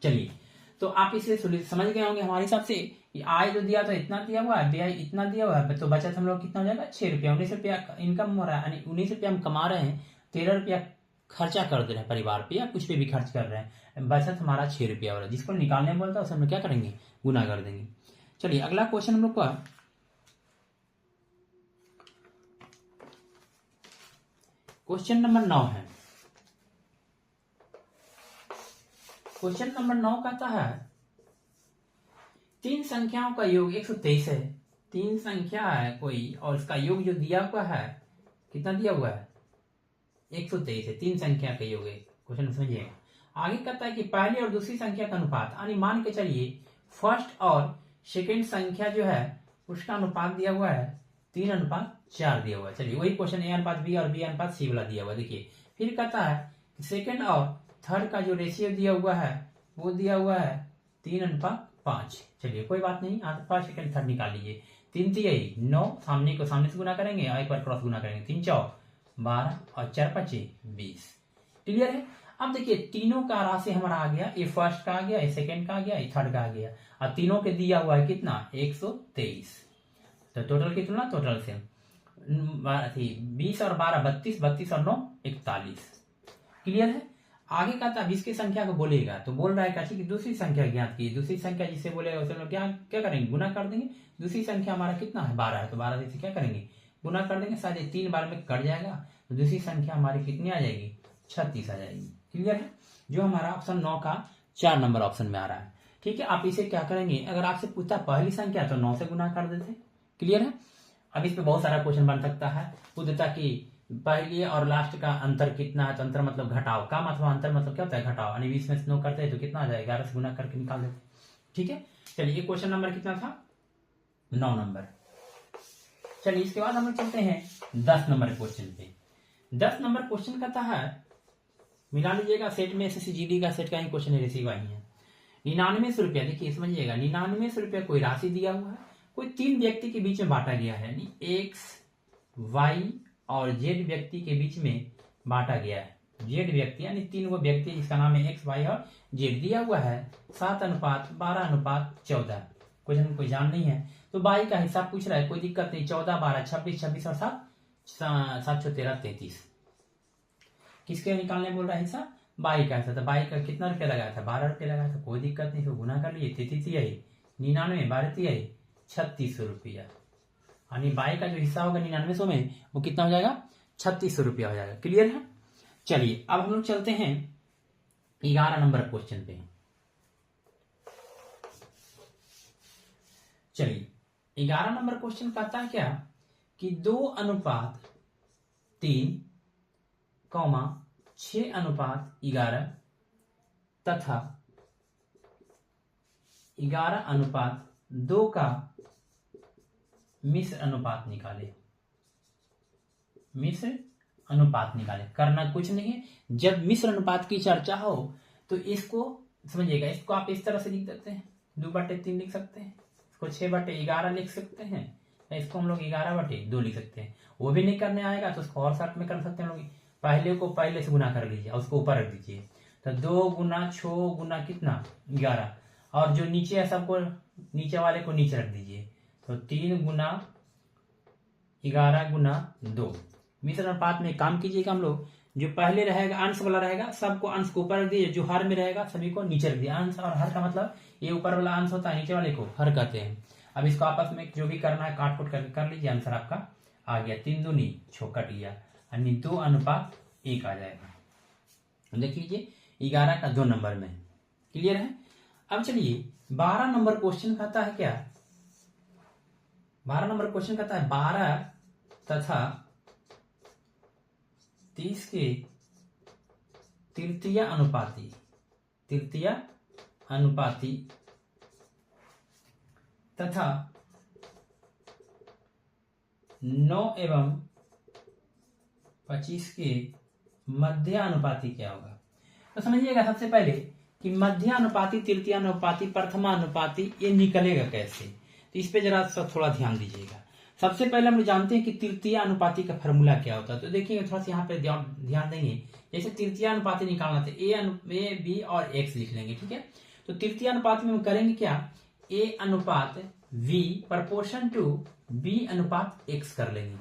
[SPEAKER 1] चलिए तो आप इसे समझ गए होंगे हमारे हिसाब से कि आय जो दिया तो इतना दिया हुआ है, व्यय इतना दिया हुआ है, तो बचत हम लोग कितना हो जाएगा, 6 रुपया। 19 रुपया इनकम हो रहा है, यानी 19 रुपया हम कमा रहे हैं, 13 रुपया खर्चा कर दे रहे हैं परिवार पे या कुछ पे भी खर्च कर रहे हैं, बचत हमारा 6 रुपया हो रहा है। जिसको निकालने बोलता है उसे हम क्या करेंगे, गुना कर देंगे। चलिए अगला क्वेश्चन हम लोग का क्वेश्चन नंबर 9 है। क्वेश्चन नंबर 9 कहता है 3 संख्याओं का योग 123 है। 3 संख्या है कोई और इसका योग जो दिया हुआ है कितना दिया हुआ है, 123 है। 3 संख्या का योग है, क्वेश्चन समझिएगा। आगे कहता है कि पहली और दूसरी संख्या का अनुपात, यानी मान के चलिए फर्स्ट और सेकेंड संख्या जो है उसका अनुपात दिया हुआ है 3:4 दिया हुआ है। चलिए वही क्वेश्चन A:B और B:C वाला दिया हुआ है। देखिए फिर कहता है सेकेंड और थर्ड का जो रेशियो दिया हुआ है वो दिया हुआ है 3:5। चलिए कोई बात नहीं, फर्स्ट सेकेंड थर्ड निकाल लीजिए। 3 3 9, सामने को सामने से गुना करेंगे और एक बार क्रॉस गुना करेंगे, 3 4 12 और 4 5 20। क्लियर है। अब देखिए तीनों का राशि हमारा आ गया, ये फर्स्ट का आ गया, ये सेकेंड का आ गया, ये थर्ड का आ गया, और तीनों के दिया हुआ है कितना, 123। तो टोटल की तुलना टोटल से 20 और 12 32, 32 और 9 41। क्लियर है। आगे का था 20 की संख्या को बोलेगा तो बोल रहा है क्या कि दूसरी संख्या ज्ञात की। दूसरी संख्या जिसे बोलेगा उसे हम लोग क्या क्या करेंगे, गुना कर देंगे। दूसरी संख्या हमारा कितना है 12 है, तो 12 से क्या करेंगे गुना कर देंगे। शायद 3 बार में कट जाएगा तो दूसरी संख्या हमारी कितनी आ जाएगी 36 आ जाएगी। क्लियर है। जो हमारा ऑप्शन 9 का 4 नंबर ऑप्शन में आ रहा है। ठीक है। आप इसे क्या करेंगे, अगर आपसे पूछता पहली संख्या तो 9 से गुना कर देते। क्लियर है। अब इस पे बहुत सारा क्वेश्चन बन सकता है। पूछता कि पहली और लास्ट का अंतर कितना है, तो अंतर मतलब घटाओ का मतलब अंतर मतलब क्या होता है घटाओ, यानी 20 में से 9 करते हैं तो कितना आ जाएगा 11 से गुना करके निकाल देते। ठीक है। चलिए ये क्वेश्चन नंबर कितना था 9 नंबर। चलिए इसके बाद हम लोग चलते हैं 10 नंबर क्वेश्चन पे। 10 नंबर क्वेश्चन कहता है, मिला लीजिएगा सेट में SSCGD का सेट का ही क्वेश्चन रिसीव आई है। 99 रुपया, देखिए समझिएगा 99 रुपया कोई राशि दिया हुआ है, कोई 3 व्यक्ति के बीच में बांटा गया है, यानी X, Y और Z व्यक्ति के बीच में बांटा गया है। Z व्यक्ति यानी 3 वो व्यक्ति जिसका नाम है X, Y और Z दिया हुआ है 7:12:14। क्वेश्चन कोई जान नहीं है तो बाई का हिसाब पूछ रहा है, कोई दिक्कत नहीं। 14, 12, 26, 26 और 7 13 33। किसके निकालने बोल रहा है हिस्सा, बाई का हिस्सा। तो बाई का कितना रुपया लगाया था 12 रुपया लगाया था, कोई दिक्कत नहीं, तो गुना कर लिए 33 99 12 3600 रुपया। यानी बाई का जो हिस्सा होगा 9900 में वो कितना हो जाएगा 3600 रुपया हो जाएगा। क्लियर है। चलिए अब हम लोग चलते हैं 11 नंबर क्वेश्चन पे। चलिए 11 नंबर क्वेश्चन कहता है क्या कि 2:3, 6:11 तथा 11:2 का मिश्र अनुपात निकाले। मिश्र अनुपात निकाले। करना कुछ नहीं है, जब मिश्र अनुपात की चर्चा हो तो इसको समझिएगा, इसको आप इस तरह से लिख देते हैं 2/3 लिख सकते हैं, इसको 6/11 लिख सकते हैं, इसको हम लोग 11/2 लिख सकते हैं। वो भी नहीं करने आएगा तो उसको और शॉर्ट में कर सकते हैं लोग। पहले को पहले से गुना कर लीजिए और उसको ऊपर रख दीजिए। तो 2 गुना 6 गुना कितना 11, और जो नीचे है सबको नीचे वाले को नीचे रख दीजिए। तो 3 गुना 11 गुना 2। मिश्र अनुपात में काम कीजिएगा हम लोग, जो पहले रहेगा अंश वाला रहेगा सबको अंश को ऊपर रख दीजिए, जो हर में रहेगा सभी को नीचे रख दिया। अंश और हर का मतलब ये ऊपर वाला अंश होता है, नीचे वाले को हर कहते हैं। अब इसको आपस में जो भी करना है काट फुट करके कर लीजिए, आंसर आपका आ गया। 3 दूनी 6 कट गया, यानी 2:1 आ जाएगा। देख लीजिए 11 का 2 नंबर में। क्लियर है। अब चलिए 12 नंबर क्वेश्चन कहता है क्या, 12 नंबर क्वेश्चन कहता है 12 तथा 30 के तृतीय अनुपाती तथा 9 एवं 25 के मध्य अनुपाती क्या होगा। तो समझिएगा सबसे पहले कि मध्य अनुपाती, तृतीय अनुपाती, प्रथमा अनुपाती ये निकलेगा कैसे, तो इस पे जरा सा थोड़ा ध्यान दीजिएगा। सबसे पहले हम जानते हैं कि तृतीय अनुपाती का फॉर्मूला क्या होता है। तो देखिए थोड़ा सा यहाँ पे ध्यान देंगे। जैसे तृतीय अनुपाती निकालना था ए बी और एक्स लिख लेंगे। ठीक है। तो तृतीय अनुपात में हम करेंगे क्या, ए अनुपात v प्रपोर्शन टू बी अनुपात x कर लेंगे।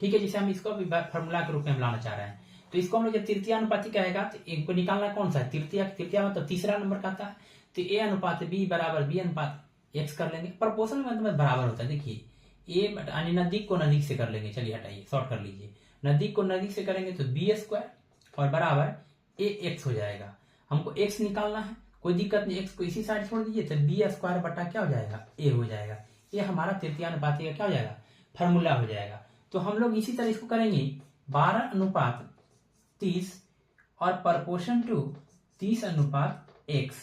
[SPEAKER 1] ठीक है। जैसे हम इसको फॉर्मूला के रूप में हम लाना चाह रहे हैं, तो इसको हम लोग जब तृतीय अनुपाती कहेगा तो इनको निकालना कौन सा है, तृतीय मतलब तीसरा नंबर का था। तो ए अनुपात बी बराबर बी अनुपात x कर लेंगे। प्रपोर्शन में मतलब बराबर होता है। देखिए ए नजदीक को नजदीक से कर लेंगे। चलिए हटाइए, शॉर्ट कर लीजिए। नजदीक को नजदीक से करेंगे तो b² और बराबर ax हो जाएगा। हमको x निकालना है, कोई दिक्कत नहीं, x को इसी साइड छोड़ दीजिए तो b² बटा क्या हो जाएगा a हो जाएगा। ये हमारा तृतीय अनुपाती का क्या हो जाएगा फॉर्मूला हो जाएगा। तो हम लोग इसी तरह इसको करेंगे 12:30 और प्रपोर्शन टू 30:x।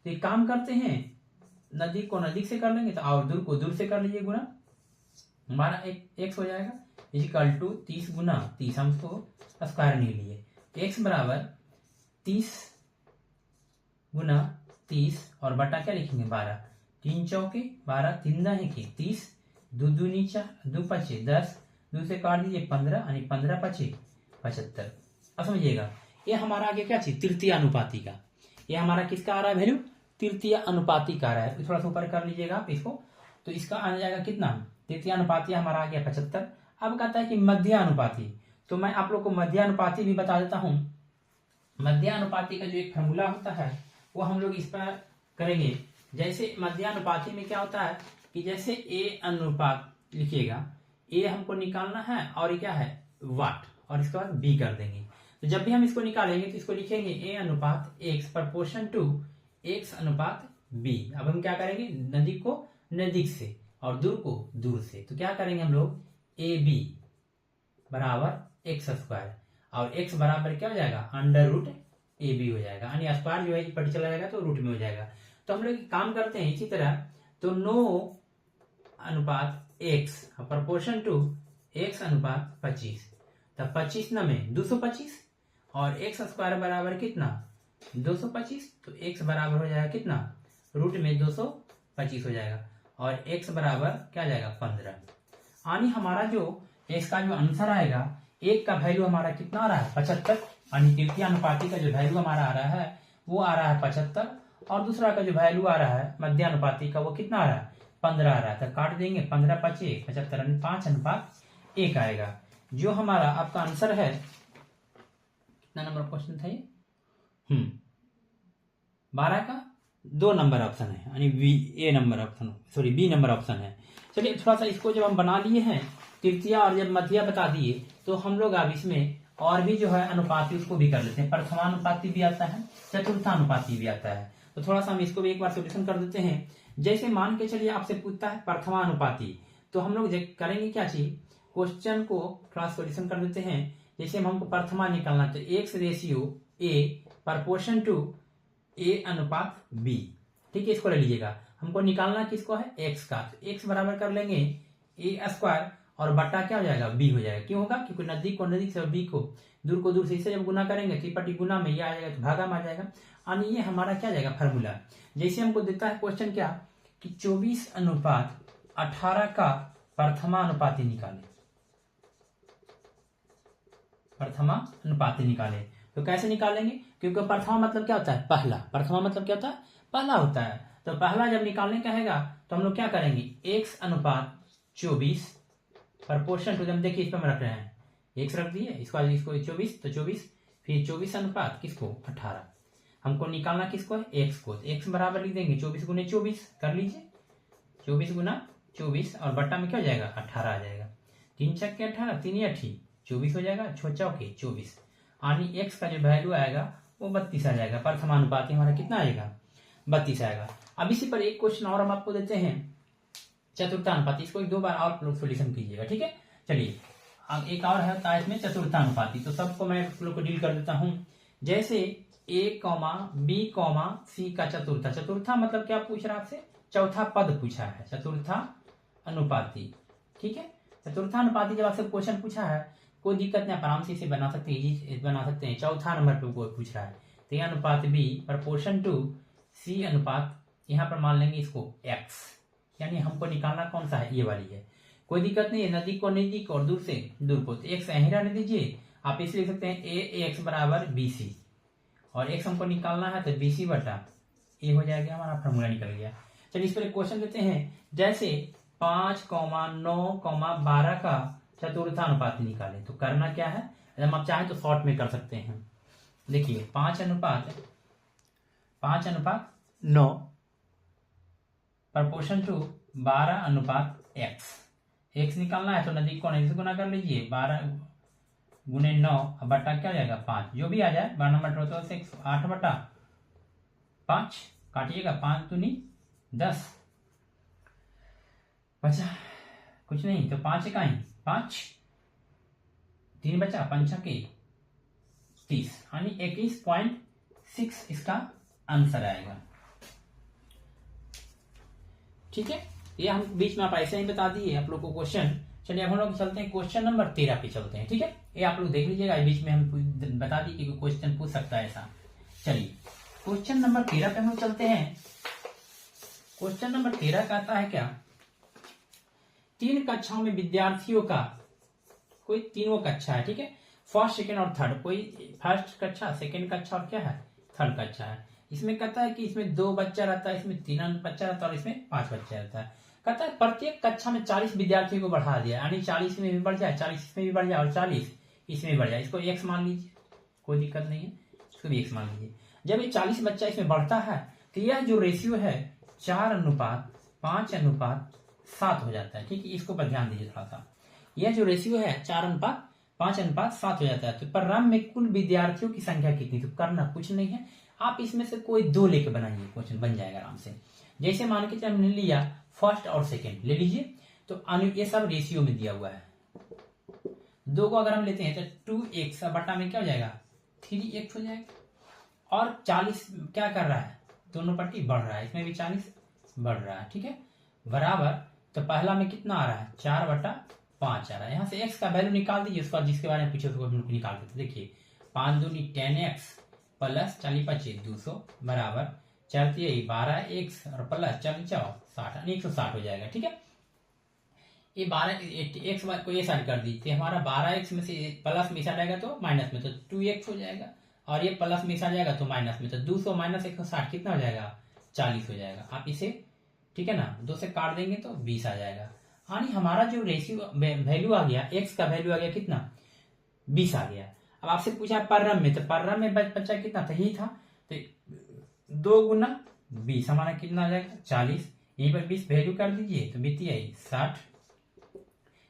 [SPEAKER 1] तो ये काम करते हैं, नजदीक को नजदीक से कर लेंगे तो और दूर को दूर से कर लीजिए गुना, हमारा x हो जाएगा इक्वल टू 30 गुना 30, हम उसको स्क्वायर नहीं लिए। x बराबर 30 गुना 30 और बटा क्या लिखेंगे 12, 3 चौके 12, 3 दहे की 30, 2 दूनी 4, 2 पचे 10, 2 से काट दीजिए 15, यानी 15 पचे 75। अब समझिएगा ये हमारा आगे क्या चीज तृतीय अनुपाती का, ये हमारा किसका आ रहा है वैल्यू तृतीय अनुपाती का आ रहा है। थोड़ा सा ऊपर कर लीजिएगा आप इसको, तो इसका आ जाएगा कितना, तृतीयानुपाती हमारा आ गया 75। अब कहता है कि मध्यानुपाती, तो मैं आप लोग को मध्यानुपाती भी बता देता हूं। मध्यानुपाती का जो एक फॉर्मूला होता है वो हम लोग इस पर करेंगे। जैसे मध्यानुपाती में क्या होता है कि जैसे ए अनुपात लिखिएगा, ए हमको निकालना है और ये क्या है वाट, और इसके बाद बी कर देंगे। तो जब भी हम इसको निकालेंगे तो इसको लिखेंगे ए अनुपात एक्स प्रपोर्शन टू एक्स अनुपात बी। अब हम क्या करेंगे, नजदीक को नजदीक से और दूर को दूर से, तो क्या करेंगे हम लोग, ए बी बराबर एक्स स्क्वायर, और एक्स बराबर क्या हो जाएगा अंडर रूट ए बी हो जाएगा, यानी स्क्वायर जो है पट चला जाएगा तो रूट में हो जाएगा। तो हम लोग काम करते हैं इसी तरह, तो 9 अनुपात एक्स प्रपोर्शन टू एक्स अनुपात 25, तब 25 न में 225 और एक्स स्क्वायर बराबर कितना 225, तो एक्स बराबर हो जाएगा कितना रूट में 225 हो जाएगा, और एक्स बराबर क्या जाएगा 15। यानी हमारा जो इसका जो आंसर आएगा, एक का वैल्यू हमारा कितना आ रहा है 75, यानी तृतीयानुपाती का जो वैल्यू हमारा आ रहा है वो आ रहा है 75, और दूसरा का जो वैल्यू आ रहा है मध्यानुपाती का वो कितना आ रहा है 15 आ रहा है। तो काट देंगे 15 25 75, यानी 5 अनुपात 1 आएगा। जो हमारा आपका आंसर है, कितना नंबर क्वेश्चन था ये, 12 का 2 नंबर ऑप्शन है, यानी बी नंबर ऑप्शन है। चलिए थोड़ा सा इसको जब हम बना लिए हैं तृतीया और जब मध्या बता दिए, तो हम लोग अब इसमें और भी जो है अनुपाती उसको भी कर लेते हैं। प्रथमानुपाती भी आता है, चतुर्थानुपाती भी आता है, तो थोड़ा सा हम इसको भी एक बार सोल्यूशन कर देते हैं। जैसे मान के चलिए आपसे पूछता है प्रथमानुपाती, तो हम लोग करेंगे क्या चीज, क्वेश्चन को थोड़ा सोल्यूशन कर देते हैं। जैसे हमको प्रथमा निकालना, तो X ratio A proportion to A अनुपात बी, ठीक है, इसको ले लीजिएगा। हमको निकालना किसको है एक्स का, तो एक्स बराबर कर लेंगे ए स्क्वायर और बट्टा क्या हो जाएगा बी हो जाएगा। क्यों होगा, क्योंकि नजदीक को नजदीक से बी को दूर से, इससे जब गुना करेंगे त्रिपटी गुना में ये आ जाएगा तो भागा में आ जाएगा, यानी ये हमारा क्या जाएगा फार्मूला। जैसे हमको देता है क्वेश्चन क्या कि 24 अनुपात 18 का प्रथमानुपाती निकाले, प्रथमानुपाती निकाले, तो कैसे निकालेंगे, क्योंकि प्रथमा मतलब क्या होता है पहला, प्रथमा मतलब क्या होता है पहला होता है। तो पहला जब निकालने का हैगा तो हम लोग क्या करेंगे, एक्स अनुपात 24 प्रपोर्शन टू, देखिए इस पर हम रख रहे हैं एक्स रख दिए, इसको 24, तो 24 फिर 24 अनुपात किसको 18, हमको निकालना किसको है एक्स को, तो एक्स बराबर लिख देंगे 24 गुने 24 कर लीजिए, 24 गुना 24 और बट्टा में क्या हो जाएगा 18 आ जाएगा, 3 छक्के 18, 3 8 24 हो जाएगा, 6 चौके 24, यानी एक्स का जो वैल्यू आएगा वो 32 आ जाएगा। प्रथमानुपाती हमारा कितना आएगा 32 आएगा। अब इसी पर एक क्वेश्चन और हम आपको देते हैं चतुर्थानुपाती, इसको 2 बार और लोग सोल्यूशन कीजिएगा, ठीक है। चलिए अब एक और है इसमें चतुर्थानुपाती, तो सबको मैं लोग को डील कर देता हूं। जैसे ए कॉमा बी कॉमा सी का चतुर्था मतलब क्या पूछ रहा है आपसे, चौथा पद पूछा है, चतुर्था अनुपाती, ठीक है। चतुर्थानुपाती जब आपसे क्वेश्चन पूछा है कोई दिक्कत नहीं, आराम से इसे बना सकते हैं। चौथा नंबर पे कोई पूछ रहा है तो यह अनुपात बी प्रपोर्शन टू सी अनुपात, यहाँ पर मान लेंगे इसको एक्स, यानी हमको निकालना कौन सा है ये वाली है, कोई दिक्कत नहीं है, नजदीक को नजदीक और दूर से दूर को, तो एक्स यहीं रहने दीजिए, आप इसे लिख सकते हैं ए एक्स बराबर बी सी, और एक्स हमको निकालना है तो बी सी बटा ए हो जाएगा, हमारा फॉर्मूला निकल गया। चलिए इस पर एक क्वेश्चन देते हैं, जैसे 5, 9, 12 का चतुर्थानुपाती निकाले, तो करना क्या है, हम आप चाहें तो शॉर्ट में कर सकते हैं। देखिए 5 अनुपात 9 प्रपोर्शन टू 12 अनुपात एक्स निकालना है, तो नजदीक को नजदीक से गुना कर लीजिए, 12 गुने 9 बटा क्या जाएगा 5, जो भी आ जाए 12 नंबर तो 8 बटा 5 काटिएगा, 5 दूनी 10 बचा कुछ नहीं, तो 5 इकाई 5, 3 बचा 5 छक्के 30, यानी 21.6 इसका आंसर आएगा, ठीक है। ये हम बीच में आप ऐसे ही बता दिए आप लोग को क्वेश्चन। चलिए अब हम लोग चलते हैं क्वेश्चन नंबर 13 पे चलते हैं, ठीक है। ये आप लोग देख लीजिएगा, बीच में हम बता दिए कि क्वेश्चन पूछ सकता है ऐसा। चलिए क्वेश्चन नंबर 13 पे हम चलते हैं। क्वेश्चन नंबर 13 का आता है क्या, 3 कक्षाओं में विद्यार्थियों का, कोई तीनों कक्षा है, ठीक है, फर्स्ट सेकेंड और थर्ड, कोई फर्स्ट कक्षा सेकेंड कक्षा और क्या है थर्ड कक्षा है। इसमें कहता है कि इसमें 2 बच्चा रहता है, इसमें 3 बच्चा रहता है और इसमें 5 बच्चा रहता है। कहता है प्रत्येक कक्षा में 40 विद्यार्थियों को बढ़ा दिया, यानी 40 में भी बढ़ जाए, 40 इसमें भी बढ़ जाए और 40 इसमें भी बढ़ जाए। इसको x मान लीजिए, कोई दिक्कत नहीं है, इसको भी x मान लीजिए। जब ये 40 बच्चा इसमें बढ़ता है तो यह जो रेशियो है 4:5:7 हो जाता है। ठीक है, इसको पर ध्यान दीजिए थोड़ा सा। यह जो रेशियो है 4:5:7 हो जाता है। तो प्रारंभ में कुल विद्यार्थियों की संख्या कितनी, तो करना कुछ नहीं है, आप इसमें से कोई दो लेके बनाइए, क्वेश्चन बन जाएगा आराम से। जैसे मान के हमने लिया फर्स्ट और सेकेंड ले लीजिए, तो ये सब रेशियो में दिया हुआ है। 2 को अगर हम लेते हैं तो 2x बटा में क्या हो जाएगा 3x हो जाएगा। और 40 क्या कर रहा है, दोनों पट्टी बढ़ रहा है, इसमें भी 40 बढ़ रहा है। ठीक है, बराबर तो पहला में कितना आ रहा है 4/5 आ रहा है। यहाँ से x का वैल्यू निकाल दीजिए, उसका जिसके बारे में पूछे उसको निकाल देते। देखिए 5 दूनी 10x प्लस 40×5 200 बराबर 4×3 12x और प्लस 40×4 60 160 हो जाएगा। ठीक है, ये 12 x को ये साइड कर दीजिए, हमारा 12x में से प्लस में साइड आएगा तो माइनस में, तो 2x हो जाएगा, और ये प्लस में साइड जाएगा तो माइनस में, तो 200 माइनस 160 कितना हो जाएगा 40 हो जाएगा। आप इसे ठीक है ना 2 से काट देंगे तो 20 आ जाएगा। यानी हमारा जो रेशियो वैल्यू आ गया, x का वैल्यू आ गया कितना 20 आ गया। अब आपसे पूछा परम में, तो परम में बच्चा कितना था, यही था, तो 2 × 20 हमारा कितना आ जाएगा 40, यहीं पर 20 वैल्यू कर दीजिए तो बीती आई 60,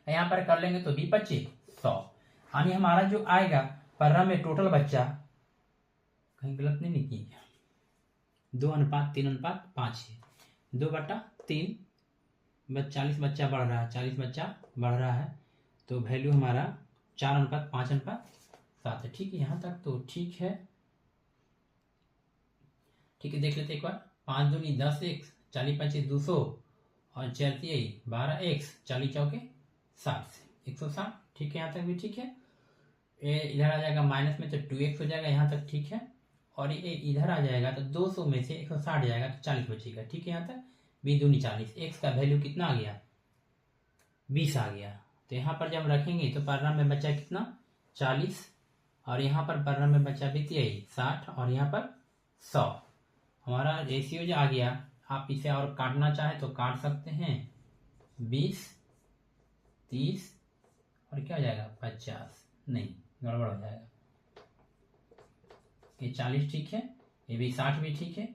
[SPEAKER 1] यहाँ पर कर लेंगे तो 20×25 100। यानी हमारा जो आएगा परम में टोटल बच्चा, कहीं गलत नहीं लिखी, 2:3:5 है, 2/3 40 बच्चा बढ़ रहा है, 40 बच्चा बढ़ रहा है, तो वैल्यू हमारा 4:5:7 है। ठीक है, यहाँ तक तो ठीक है। ठीक है, देख लेते एक बार, 5 दूनी 10x 40×5 200 और 4×3 12x 40×4 60 160। ठीक है, यहाँ तक भी ठीक है। ये इधर आ जाएगा माइनस में तो 2x हो जाएगा, यहाँ तक ठीक है। और ये इधर आ जाएगा तो 200 में से 160 जाएगा तो 40 बचेगा। ठीक है, यहाँ तक 20 दूनी 40, x का वैल्यू कितना आ गया 20 आ गया। तो यहाँ पर जब रखेंगे तो परिणाम में बचा कितना 40, और यहाँ पर परिणाम में बचा बीती 60, और यहाँ पर 100। हमारा रेशियो जो आ गया, आप इसे और काटना चाहे तो काट सकते हैं, 20 30 और क्या हो जाएगा 50, नहीं गड़बड़ हो जाएगा। ये 40 ठीक है, ये भी 60 भी ठीक है,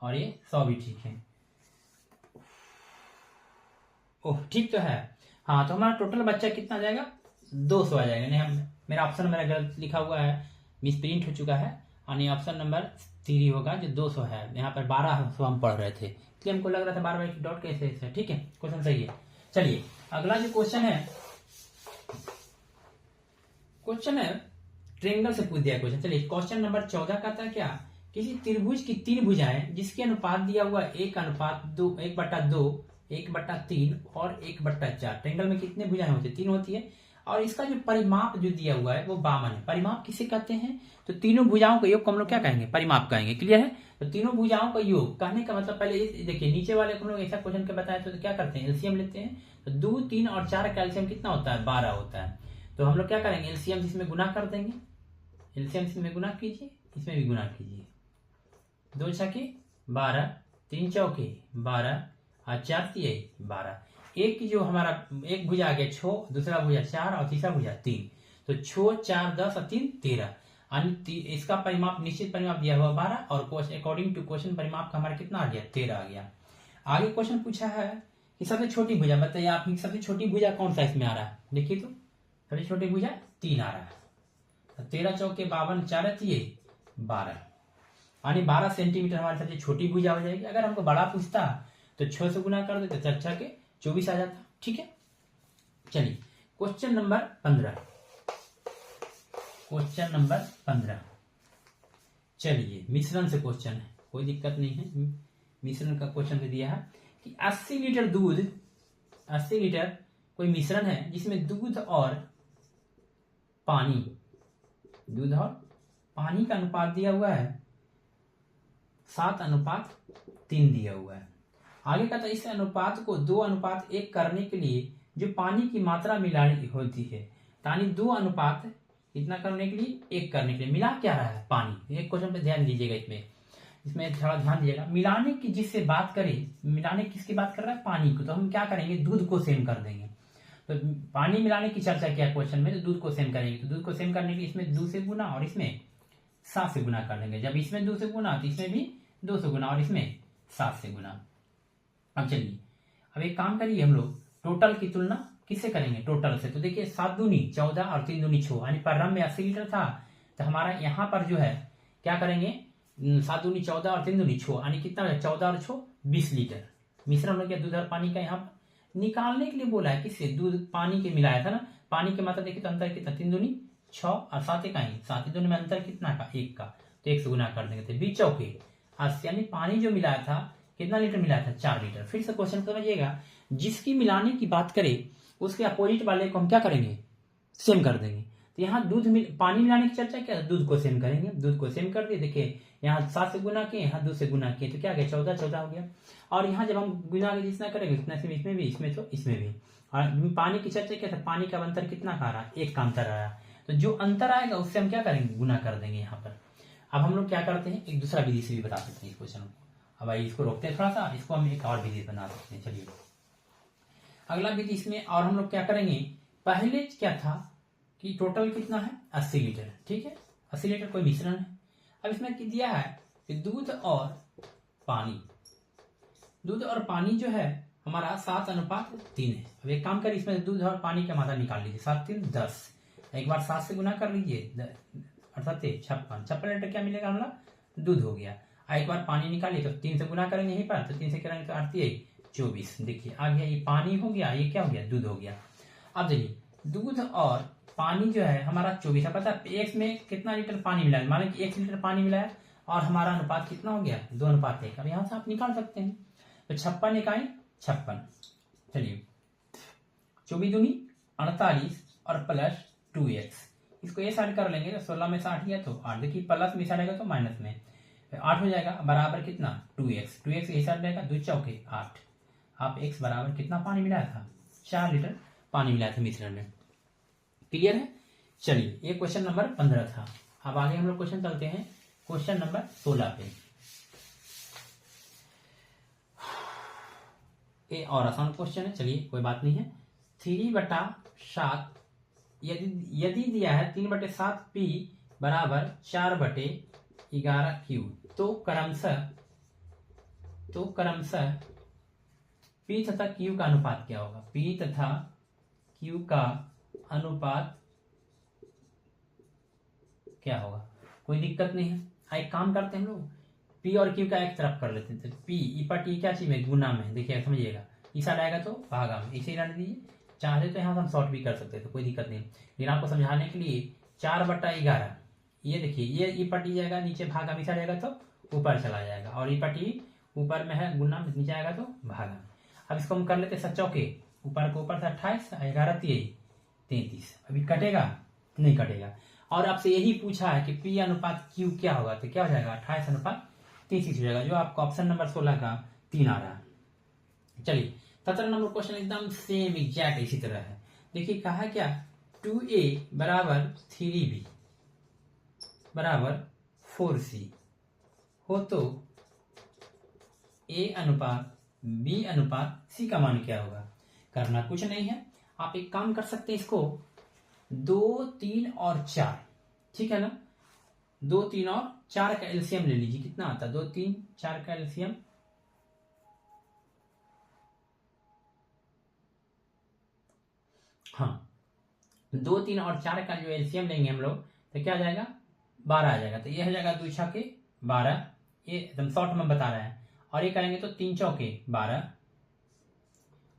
[SPEAKER 1] और ये 100 भी ठीक है। ओह ठीक तो है। हाँ, तो हमारा टोटल बच्चा कितना आ जाएगा 200 आ जाएगा। नहीं, हम मेरा ऑप्शन मेरा गलत लिखा हुआ है, मिस प्रिंट हो चुका है, यानी ऑप्शन नंबर 3 होगा जो 200 है। यहाँ पर 1200 हम पढ़ रहे थे, इसलिए हमको लग रहा था बार बार डॉट कैसे है। ठीक है, क्वेश्चन सही है। चलिए अगला जो क्वेश्चन है ट्रेंगल से पूछ दिया क्वेश्चन। चलिए क्वेश्चन नंबर 14 कहता है क्या, किसी त्रिभुज की 3 भुजाएं जिसके अनुपात दिया हुआ 1:2 1/2 1/3 और 1/4। ट्रेंगल में कितने भुजाएं होती है 3 होती है, और इसका जो परिमाप जो दिया हुआ है वो 52 है। परिमाप किसे कहते हैं, तो तीनों भुजाओं का योग को हम लोग क्या कहेंगे परिमाप कहेंगे। क्लियर है, तो तीनों भुजाओं का योग कहने का मतलब, पहले देखिए नीचे वाले को हम लोग ऐसा क्वेश्चन के बताया तो क्या करते हैं एलसीएम लेते हैं, तो 2 3 और 4 का एलसीएम कितना होता है 12 होता है। तो हम लोग क्या करेंगे एलसीएम इसमें गुना कर देंगे, एलसीएम इसमें गुना कीजिए, इसमें भी गुना कीजिए, 2 छके 12 3 चौके 12 और 4 तिये 12। एक जो हमारा एक भुजा आ गया 6, दूसरा भुजा 4 और तीसरा भुजा 3, तो 6 4 10 और 3 13। इसका परिमाप निश्चित परिमाप दिया हुआ 12, और अकॉर्डिंग टू क्वेश्चन परिमाप का हमारा कितना आ गया 13 आ गया। आगे क्वेश्चन पूछा है कि सबसे छोटी भुजा बताइए, आप सबसे छोटी भुजा कौन सा इसमें आ रहा है, देखिए तो सबसे छोटी भुजा 3 आ रहा है, 13 चौके 52 4 तिये 12, यानी 12 सेंटीमीटर हमारी सबसे छोटी भुजा हो जाएगी। अगर हमको बड़ा पूछता तो 6 से गुना कर देते, 4 6 के 24 आ जाता। ठीक है, चलिए क्वेश्चन नंबर 15, क्वेश्चन नंबर 15। चलिए मिश्रण से क्वेश्चन है, कोई दिक्कत नहीं है, मिश्रण का क्वेश्चन दे दिया है कि 80 लीटर दूध, 80 लीटर कोई मिश्रण है जिसमें दूध और पानी का अनुपात दिया हुआ है 7:3 दिया हुआ है। आगे कहता है इस अनुपात को 2:1 करने के लिए जो पानी की मात्रा मिलानी होती है, यानी 2 अनुपात कितना करने के लिए 1 करने के लिए मिला क्या रहा है पानी। एक क्वेश्चन पे ध्यान दीजिएगा, इसमें इसमें थोड़ा ध्यान दिएगा। मिलाने की जिससे बात करें, मिलाने किसकी बात कर रहा है, पानी को, तो हम क्या करेंगे, दूध को सेम कर देंगे। तो पानी मिलाने की चर्चा किया क्वेश्चन में, तो दूध को सेम करेंगे। तो दूध को सेम करने के लिए इसमें 2 से गुना और इसमें 7 से गुना कर देंगे। जब इसमें 2 से गुना तो इसमें भी 2 से गुना और इसमें 7 से गुना। अब चलिए अब एक काम करिए, हम लोग टोटल की तुलना किससे करेंगे, टोटल से। तो देखिए 7 दूनी 14 और 3 दूनी 6, यानी प्रारंभ में 80 लीटर था, तो हमारा यहाँ पर जो है क्या करेंगे, 7 दूनी 14 और 3 दूनी 6, यानी कितना है, 14 और 6 20 लीटर मिश्रण हो गया दूध और पानी का। यहाँ निकालने के लिए बोला है किससे, दूध पानी के मिलाया था ना, पानी की मात्रा देखिए तो अंतर कितना, 3 दूनी 6 और 7 इकाई, 7 दूनी में अंतर कितना का, 1 का, तो 1 से गुना कर देंगे। तो 20 चौके 80, यानी पानी जो मिलाया था कितना लीटर मिलाया था, 4 लीटर। फिर से क्वेश्चन समझिएगा, जिसकी मिलाने की बात करें उसके अपोजिट वाले को हम क्या करेंगे, सेम कर देंगे। तो यहाँ पानी मिलाने की चर्चा क्या, दूध को सेम करेंगे। दूध को सेम कर दिए, देखिए यहाँ 7 से गुना किए, यहाँ 2 से गुना किए, तो क्या गया, 14 14 हो गया। और यहाँ जब हम गुना के जितना करेंगे उतना से इसमें भी, इसमें तो इसमें भी। और पानी की चर्चा क्या था, पानी का अंतर कितना का रहा, 1 का अंतर आया। तो जो अंतर आएगा उससे हम क्या करेंगे, गुना कर देंगे यहाँ पर। अब हम लोग क्या करते हैं, एक दूसरा विधि से भी बता सकते हैं इस क्वेश्चन को। अब भाई इसको रोकते हैं थोड़ा सा, इसको हम एक और विधि बना सकते हैं। चलिए अगला विधि इसमें, और हम लोग क्या करेंगे, पहले क्या था कि टोटल कितना है, 80 लीटर, ठीक है, 80 लीटर कोई मिश्रण है। अब इसमें दिया है कि दूध और पानी, दूध और पानी जो है हमारा 7:3 है। अब एक काम करिए, इसमें दूध और पानी का मात्रा निकाल लीजिए, 7 3 10, एक बार 7 से गुना कर लीजिए, अर्थात 56 लीटर क्या मिलेगा, हमारा दूध हो गया। एक बार पानी निकालिए तो 3 से गुना करेंगे यहीं पर, तो 3 से करेंगे तो 8 24, देखिए आ गया, ये पानी हो गया, ये क्या हो गया, दूध हो गया। अब देखिए दूध और पानी जो है हमारा 24 है, पता है एक में कितना लीटर पानी मिलाया, मान लीजिए 1 लीटर पानी मिलाया और हमारा अनुपात कितना हो गया, 2:1। अब यहाँ से आप निकाल सकते हैं, तो 56 इकाई 56, चलिए 24 दूनी 48 और प्लस 2x, इसको ये साइड कर लेंगे तो 16 में 60 गया तो 8, देखिए प्लस में साइड तो माइनस में 8 हो जाएगा, बराबर कितना 2x, 2x ये साइड रहेगा, 2 चौके 8। आप x बराबर कितना पानी मिलाया था, 4 लीटर पानी मिलाया था मिश्रण में। क्लियर है। चलिए ये क्वेश्चन नंबर 15 था। अब आगे हम लोग क्वेश्चन चलते हैं क्वेश्चन नंबर 16 पे। ये और आसान क्वेश्चन है, चलिए कोई बात नहीं है। 3/7 यदि दिया है 3/7 p बराबर 4/11 q, तो क्रमशः p तथा q का अनुपात क्या होगा, p तथा q का अनुपात क्या होगा। कोई दिक्कत नहीं है, एक काम करते हैं हम लोग, p और q का एक तरफ कर लेते हैं। तो p e/t क्या चीज में, गुना में, देखिए समझिएगा, इस साइड आएगा तो भागा में, इसे रहने दीजिए। चाहे तो यहाँ से हम शॉर्ट भी कर सकते हैं, तो कोई दिक्कत नहीं। लेकिन आपको समझाने के लिए 4/11, ये देखिए ये e/t जाएगा नीचे, भागा में जाएगा तो ऊपर चला जाएगा, और e/t ऊपर में है, गुना में नीचे आएगा तो भागा। अब इसको हम कर लेते 7 चौके, ऊपर को ऊपर से 28, 11 33, अभी कटेगा नहीं कटेगा। और आपसे यही पूछा है कि p अनुपात q क्या होगा, तो क्या हो जाएगा 28:33 हो जाएगा, जो आपको ऑप्शन नंबर 16 का 3 आ रहा है। चलिए 17 नंबर क्वेश्चन एकदम सेम एग्जैक्ट इसी तरह है। देखिए कहा है क्या, 2a बराबर 3b बराबर 4c हो तो a अनुपात b अनुपात c का मान क्या होगा। करना कुछ नहीं है, आप एक काम कर सकते हैं, इसको 2 3 और 4, ठीक है ना, 2 3 और 4 का एलसीएम ले लीजिए, कितना आता है 2 3 4 का एलसीएम, हाँ 2 3 और 4 का जो एलसीएम लेंगे हम लोग तो क्या आ जाएगा 12 आ जाएगा। तो ये हो जाएगा 2 छके 12, ये एकदम शॉर्ट में बता रहे हैं। और ये करेंगे तो 3 चौके 12,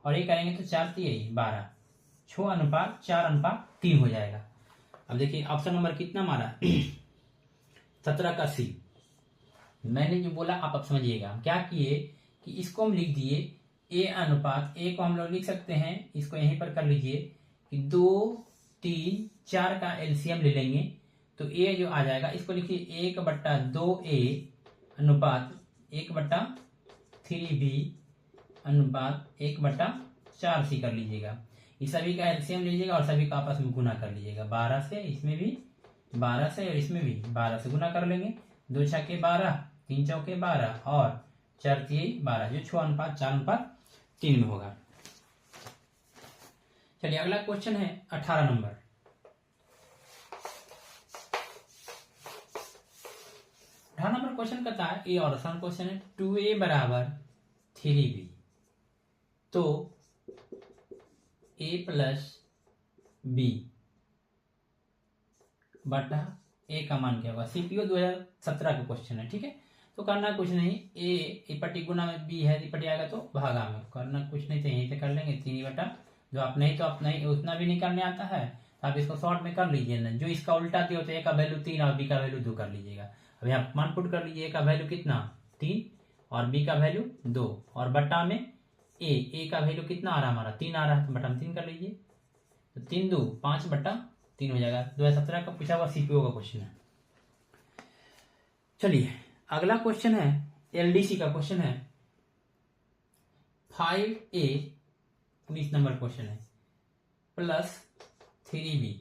[SPEAKER 1] और ये करेंगे तो 4 3 12, 6:4:3 हो जाएगा। अब देखिए ऑप्शन नंबर कितना हमारा 17 का सी। मैंने जो बोला आप अब समझिएगा, क्या किए कि इसको हम लिख दिए ए अनुपात, ए को हम लोग लिख सकते हैं, इसको यहीं पर कर लीजिए कि 2 3 4 का एलसीएम ले लेंगे तो ए जो आ जाएगा, इसको लिखिए 1/2a अनुपात 1/3b अनुपात 1/4c कर लीजिएगा। इस सभी का एलसीएम लीजिएगा और सभी का आपस में गुना कर लीजिएगा, 12 से, इसमें भी 12 से और इसमें भी 12 से गुना कर लेंगे, 2 छके 12 3 चौके 12 और 4 तिहाई 12, जो 6:4:3 में होगा। चलिए अगला क्वेश्चन है 18 नंबर। 18 नंबर क्वेश्चन कहता है, ये और आसान क्वेश्चन है, 2a बराबर 3b, तो a प्लस b बटा ए का मान क्या होगा। सीपीओ 2017 का क्वेश्चन है, ठीक है। तो करना कुछ नहीं, ए पट्टी गुना में बी है, पट्टी आएगा तो भागा में, करना कुछ नहीं, तो यहीं से कर लेंगे 3 बटा, जो आप नहीं तो आप नहीं उतना भी नहीं करने आता है तो आप इसको शॉर्ट में कर लीजिए ना, जो इसका उल्टा दिया होता है, ए का वैल्यू 3 और बी का वैल्यू 2 कर लीजिएगा। अब यहाँ मान पुट कर लीजिए, ए का वैल्यू कितना 3 और बी का वैल्यू 2, और बट्टा में ए का वैल्यू कितना आ रहा है हमारा 3 आ रहा है, तो बट्टा में 3 कर लीजिए, तो 3 2 5/3 हो जाएगा। 2017 का पूछा हुआ सीपीओ का क्वेश्चन है। चलिए अगला क्वेश्चन है एलडीसी का क्वेश्चन है 5a 19 नंबर क्वेश्चन है, plus 3b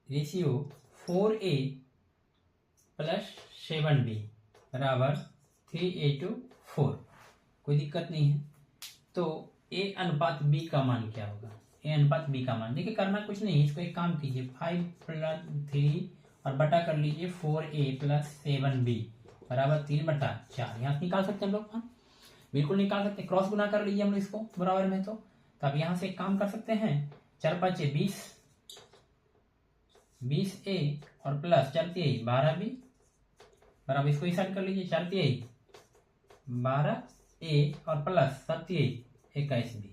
[SPEAKER 1] ratio 4a plus 7b बराबर 3:4। कोई दिक्कत नहीं है। तो a अनुपात b का मान क्या होगा, a अनुपात b का मान, देखिए करना कुछ नहीं, इसको एक काम कीजिए 5 + 3 और बटा कर लीजिए 4a प्लस 7b बराबर 3/4। यहाँ से निकाल सकते हैं हम लोग, हाँ बिल्कुल निकाल सकते हैं, क्रॉस गुना कर लीजिए हम लोग इसको बराबर में। तो आप यहाँ से एक काम कर सकते हैं, 4 × 5 = 20a और प्लस 4 तिहाई 12b बराबर, इसको इस साइड कर लीजिए, 4 तिहाई 12a और प्लस 7 तिहाई 21b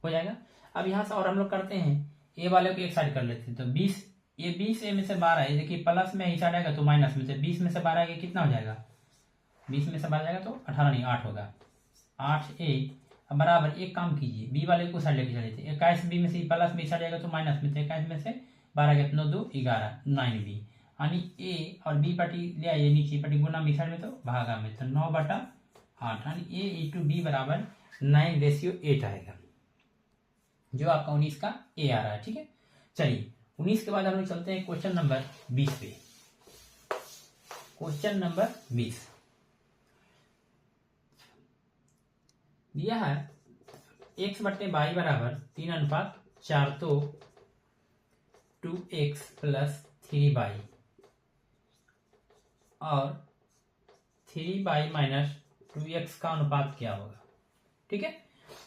[SPEAKER 1] हो जाएगा। अब यहाँ से और हम लोग करते हैं, ए वाले को एक साइड कर लेते हैं, तो 20 ये 20a में से 12 है, देखिए प्लस में ही साइड आएगा तो माइनस में से 20 में से 12 आएगा कितना हो जाएगा, 20 में से 12 जाएगा तो 18 नहीं 8 होगा, 8a। अब बराबर एक काम कीजिए, बी वाले को साइड लेके चले थे, 21b में से प्लस में साइड आएगा तो माइनस में से 21 में से 12 गया तो 9 2 11 9b, यानी ए और बी पट्टी ले आइए नीचे, पट्टी गुना में साइड में तो भागा में, तो 9/8 यानी a × b बराबर 9:8 आएगा, जो आपका 19 का ए आ रहा है, ठीक है। चलिए 19 के बाद हम लोग चलते हैं क्वेश्चन नंबर 20 पे। क्वेश्चन नंबर 20 दिया है x/y बराबर 3:4, तो 2x + 3y और 3y - 2x का अनुपात क्या होगा, ठीक है।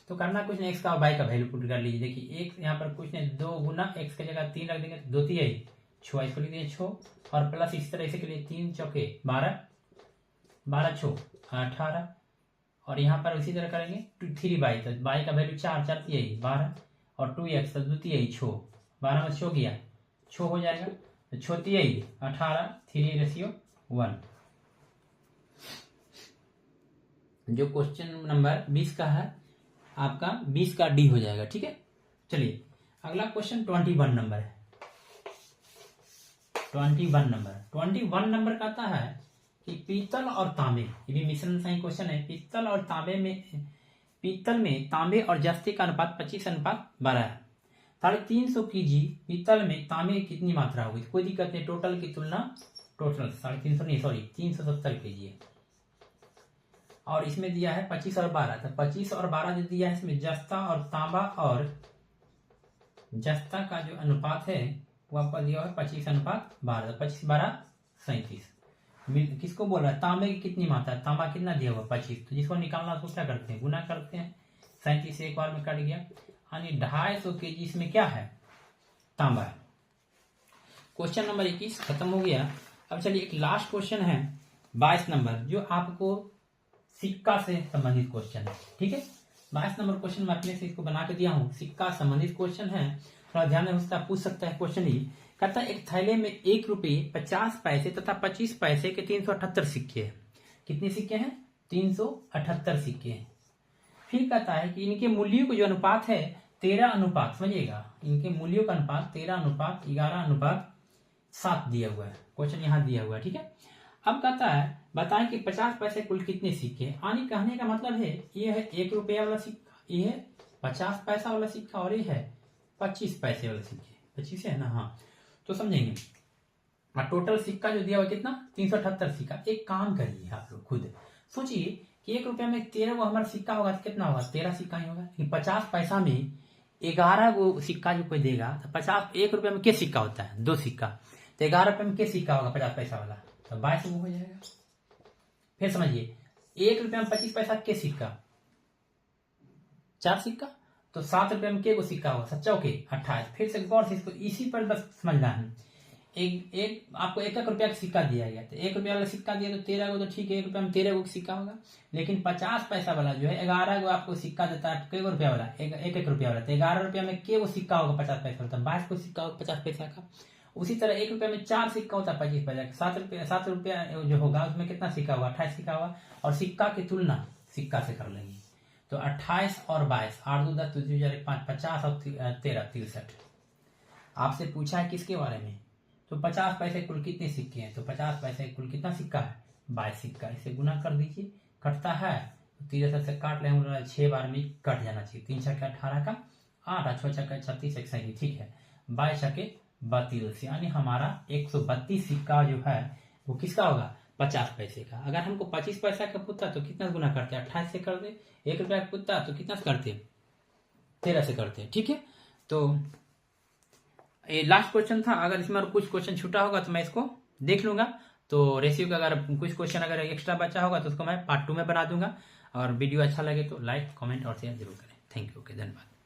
[SPEAKER 1] तो करना कुछ नहीं, x का और y का वैल्यू पुट कर लीजिए। देखिए एक यहाँ पर कुछ नहीं, 2 गुना x की जगह 3 रख देंगे तो 2 तिहाई 6, इसको लिख देंगे 6 और प्लस इस तरह से के लिए 3 चौके 12 12 6 18 और यहाँ पर उसी तरह करेंगे 3y, तो y का वैल्यू 4 4 तिहाई 12 और 2x तो 2 तिहाई 6, 12 में 6 गया 6 हो जाएगा, तो 6 तिहाई 18 3:1, जो क्वेश्चन नंबर 20 का है आपका 20 का डी हो जाएगा, ठीक है। चलिए अगला क्वेश्चन 21 नंबर है। 21 नंबर कहता है कि पीतल और तांबे, ये भी मिश्रण सही क्वेश्चन है, पीतल में तांबे और जस्ते का अनुपात 25:12 है। 350 kg पीतल में तांबे की कितनी मात्रा होगी, कोई दिक्कत नहीं, टोटल की तुलना, टोटल 350 नहीं सॉरी 370 kg है, और इसमें दिया है 25 और 12, तो 25 और 12 जो दिया है इसमें जस्ता और तांबा और जस्ता का जो अनुपात है वो आपका दिया है 25:12, 25 12 37। किसको बोल रहा है, तांबे की कितनी मात्रा, तांबा कितना दिया हुआ 25, तो जिसको निकालना उसको क्या करते हैं, गुना करते हैं, 37 से एक बार में कट गया, यानी 250 kg इसमें क्या है, तांबा है। क्वेश्चन नंबर 21 खत्म हो गया। अब चलिए एक लास्ट क्वेश्चन है 22 नंबर, जो आपको सिक्का से संबंधित क्वेश्चन है, ठीक है। 22 नंबर क्वेश्चन मैं अपने से इसको बना के दिया हूँ, सिक्का संबंधित क्वेश्चन है, थोड़ा ध्यान में उसका पूछ सकता है क्वेश्चन ही। कहता है एक थैले में 1 रुपये 50 पैसे तथा 25 पैसे के 378 सिक्के हैं। कितने सिक्के हैं, 378 सिक्के हैं। फिर कहता है कि इनके मूल्यों को जो अनुपात है 13 अनुपात, समझिएगा इनके मूल्यों का अनुपात 13:11:7 दिया हुआ है, क्वेश्चन यहाँ दिया हुआ है, ठीक है। अब कहता है बताएं कि 50 पैसे कुल कितने सिक्के हैं, यानी कहने का मतलब है ये है 1 रुपया वाला सिक्का, ये है 50 पैसा वाला सिक्का और ये है 25 पैसे वाला सिक्के, 25 है ना, हाँ। तो समझेंगे और टोटल सिक्का जो दिया हुआ कितना 378 सिक्का। एक काम करिए आप लोग खुद सोचिए कि 1 रुपया में 13 गो हमारा सिक्का होगा तो कितना होगा, 13 सिक्का ही होगा। लेकिन 50 पैसा में 11 गो सिक्का जो कोई देगा तो 50, 1 रुपया में क्या सिक्का होता है, 2 सिक्का, तो 11 रुपये में क्या सिक्का होगा 50 पैसा वाला, तो 22 गो हो जाएगा। फिर समझिए 1 रुपया में 25 पैसा के सिक्का, 4 सिक्का, तो 7 रुपये में के गो सिक्का होगा, 7 चौके 28। फिर से गौर से इसको इसी पर बस समझना है। एक आपको 1 रुपया का सिक्का दिया गया, तो 1 रुपया वाला सिक्का दिया तो 13 गो, तो ठीक है 1 रुपया में 13 गो सिक्का होगा। लेकिन 50 पैसा वाला जो है 11 गो आपको सिक्का देता है, कै गो रुपया वाला, 1 रुपया वाला, तो 11 रुपया में के गो सिक्का होगा 50 पैसा होता है, 22 को सिक्का होगा 50 पैसा का। उसी तरह 1 रुपया में 4 सिक्का होता है 25 पैसा का, 7 रुपया जो होगा उसमें कितना सिक्का होगा, 28 सिक्का होगा। और सिक्का की तुलना सिक्का से कर लेंगे, तो 28 और 22, 8 2 10 2 4 5 50 और 13 63। आपसे पूछा है किसके बारे में, तो 50 पैसे कुल कितने सिक्के हैं, तो 50 पैसे कुल कितना सिक्का है, 22 सिक्का। इसे गुना कर दीजिए, कटता है तो 13 से काट ले, 6 बार में कट जाना चाहिए, 3 छक्के 18 का 8, 6 छक्के 36, 1 ठीक है, 22 छक्के 32, यानी हमारा 132 सिक्का जो है वो किसका होगा, 50 पैसे का। अगर हमको 25 पैसा का पूछता तो कितना गुना करते, 28 से कर दे। 1 रुपया का पूछता तो कितना से करते, 13 से करते। ठीक है, तो ये लास्ट क्वेश्चन था। अगर इसमें और कुछ क्वेश्चन छूटा होगा तो मैं इसको देख लूंगा। तो रेशियो का अगर कुछ क्वेश्चन अगर एक्स्ट्रा बचा होगा तो उसको मैं पार्ट 2 में बना दूंगा। और वीडियो अच्छा लगे तो लाइक, कमेंट और शेयर जरूर करें। थैंक यू, ओके, धन्यवाद।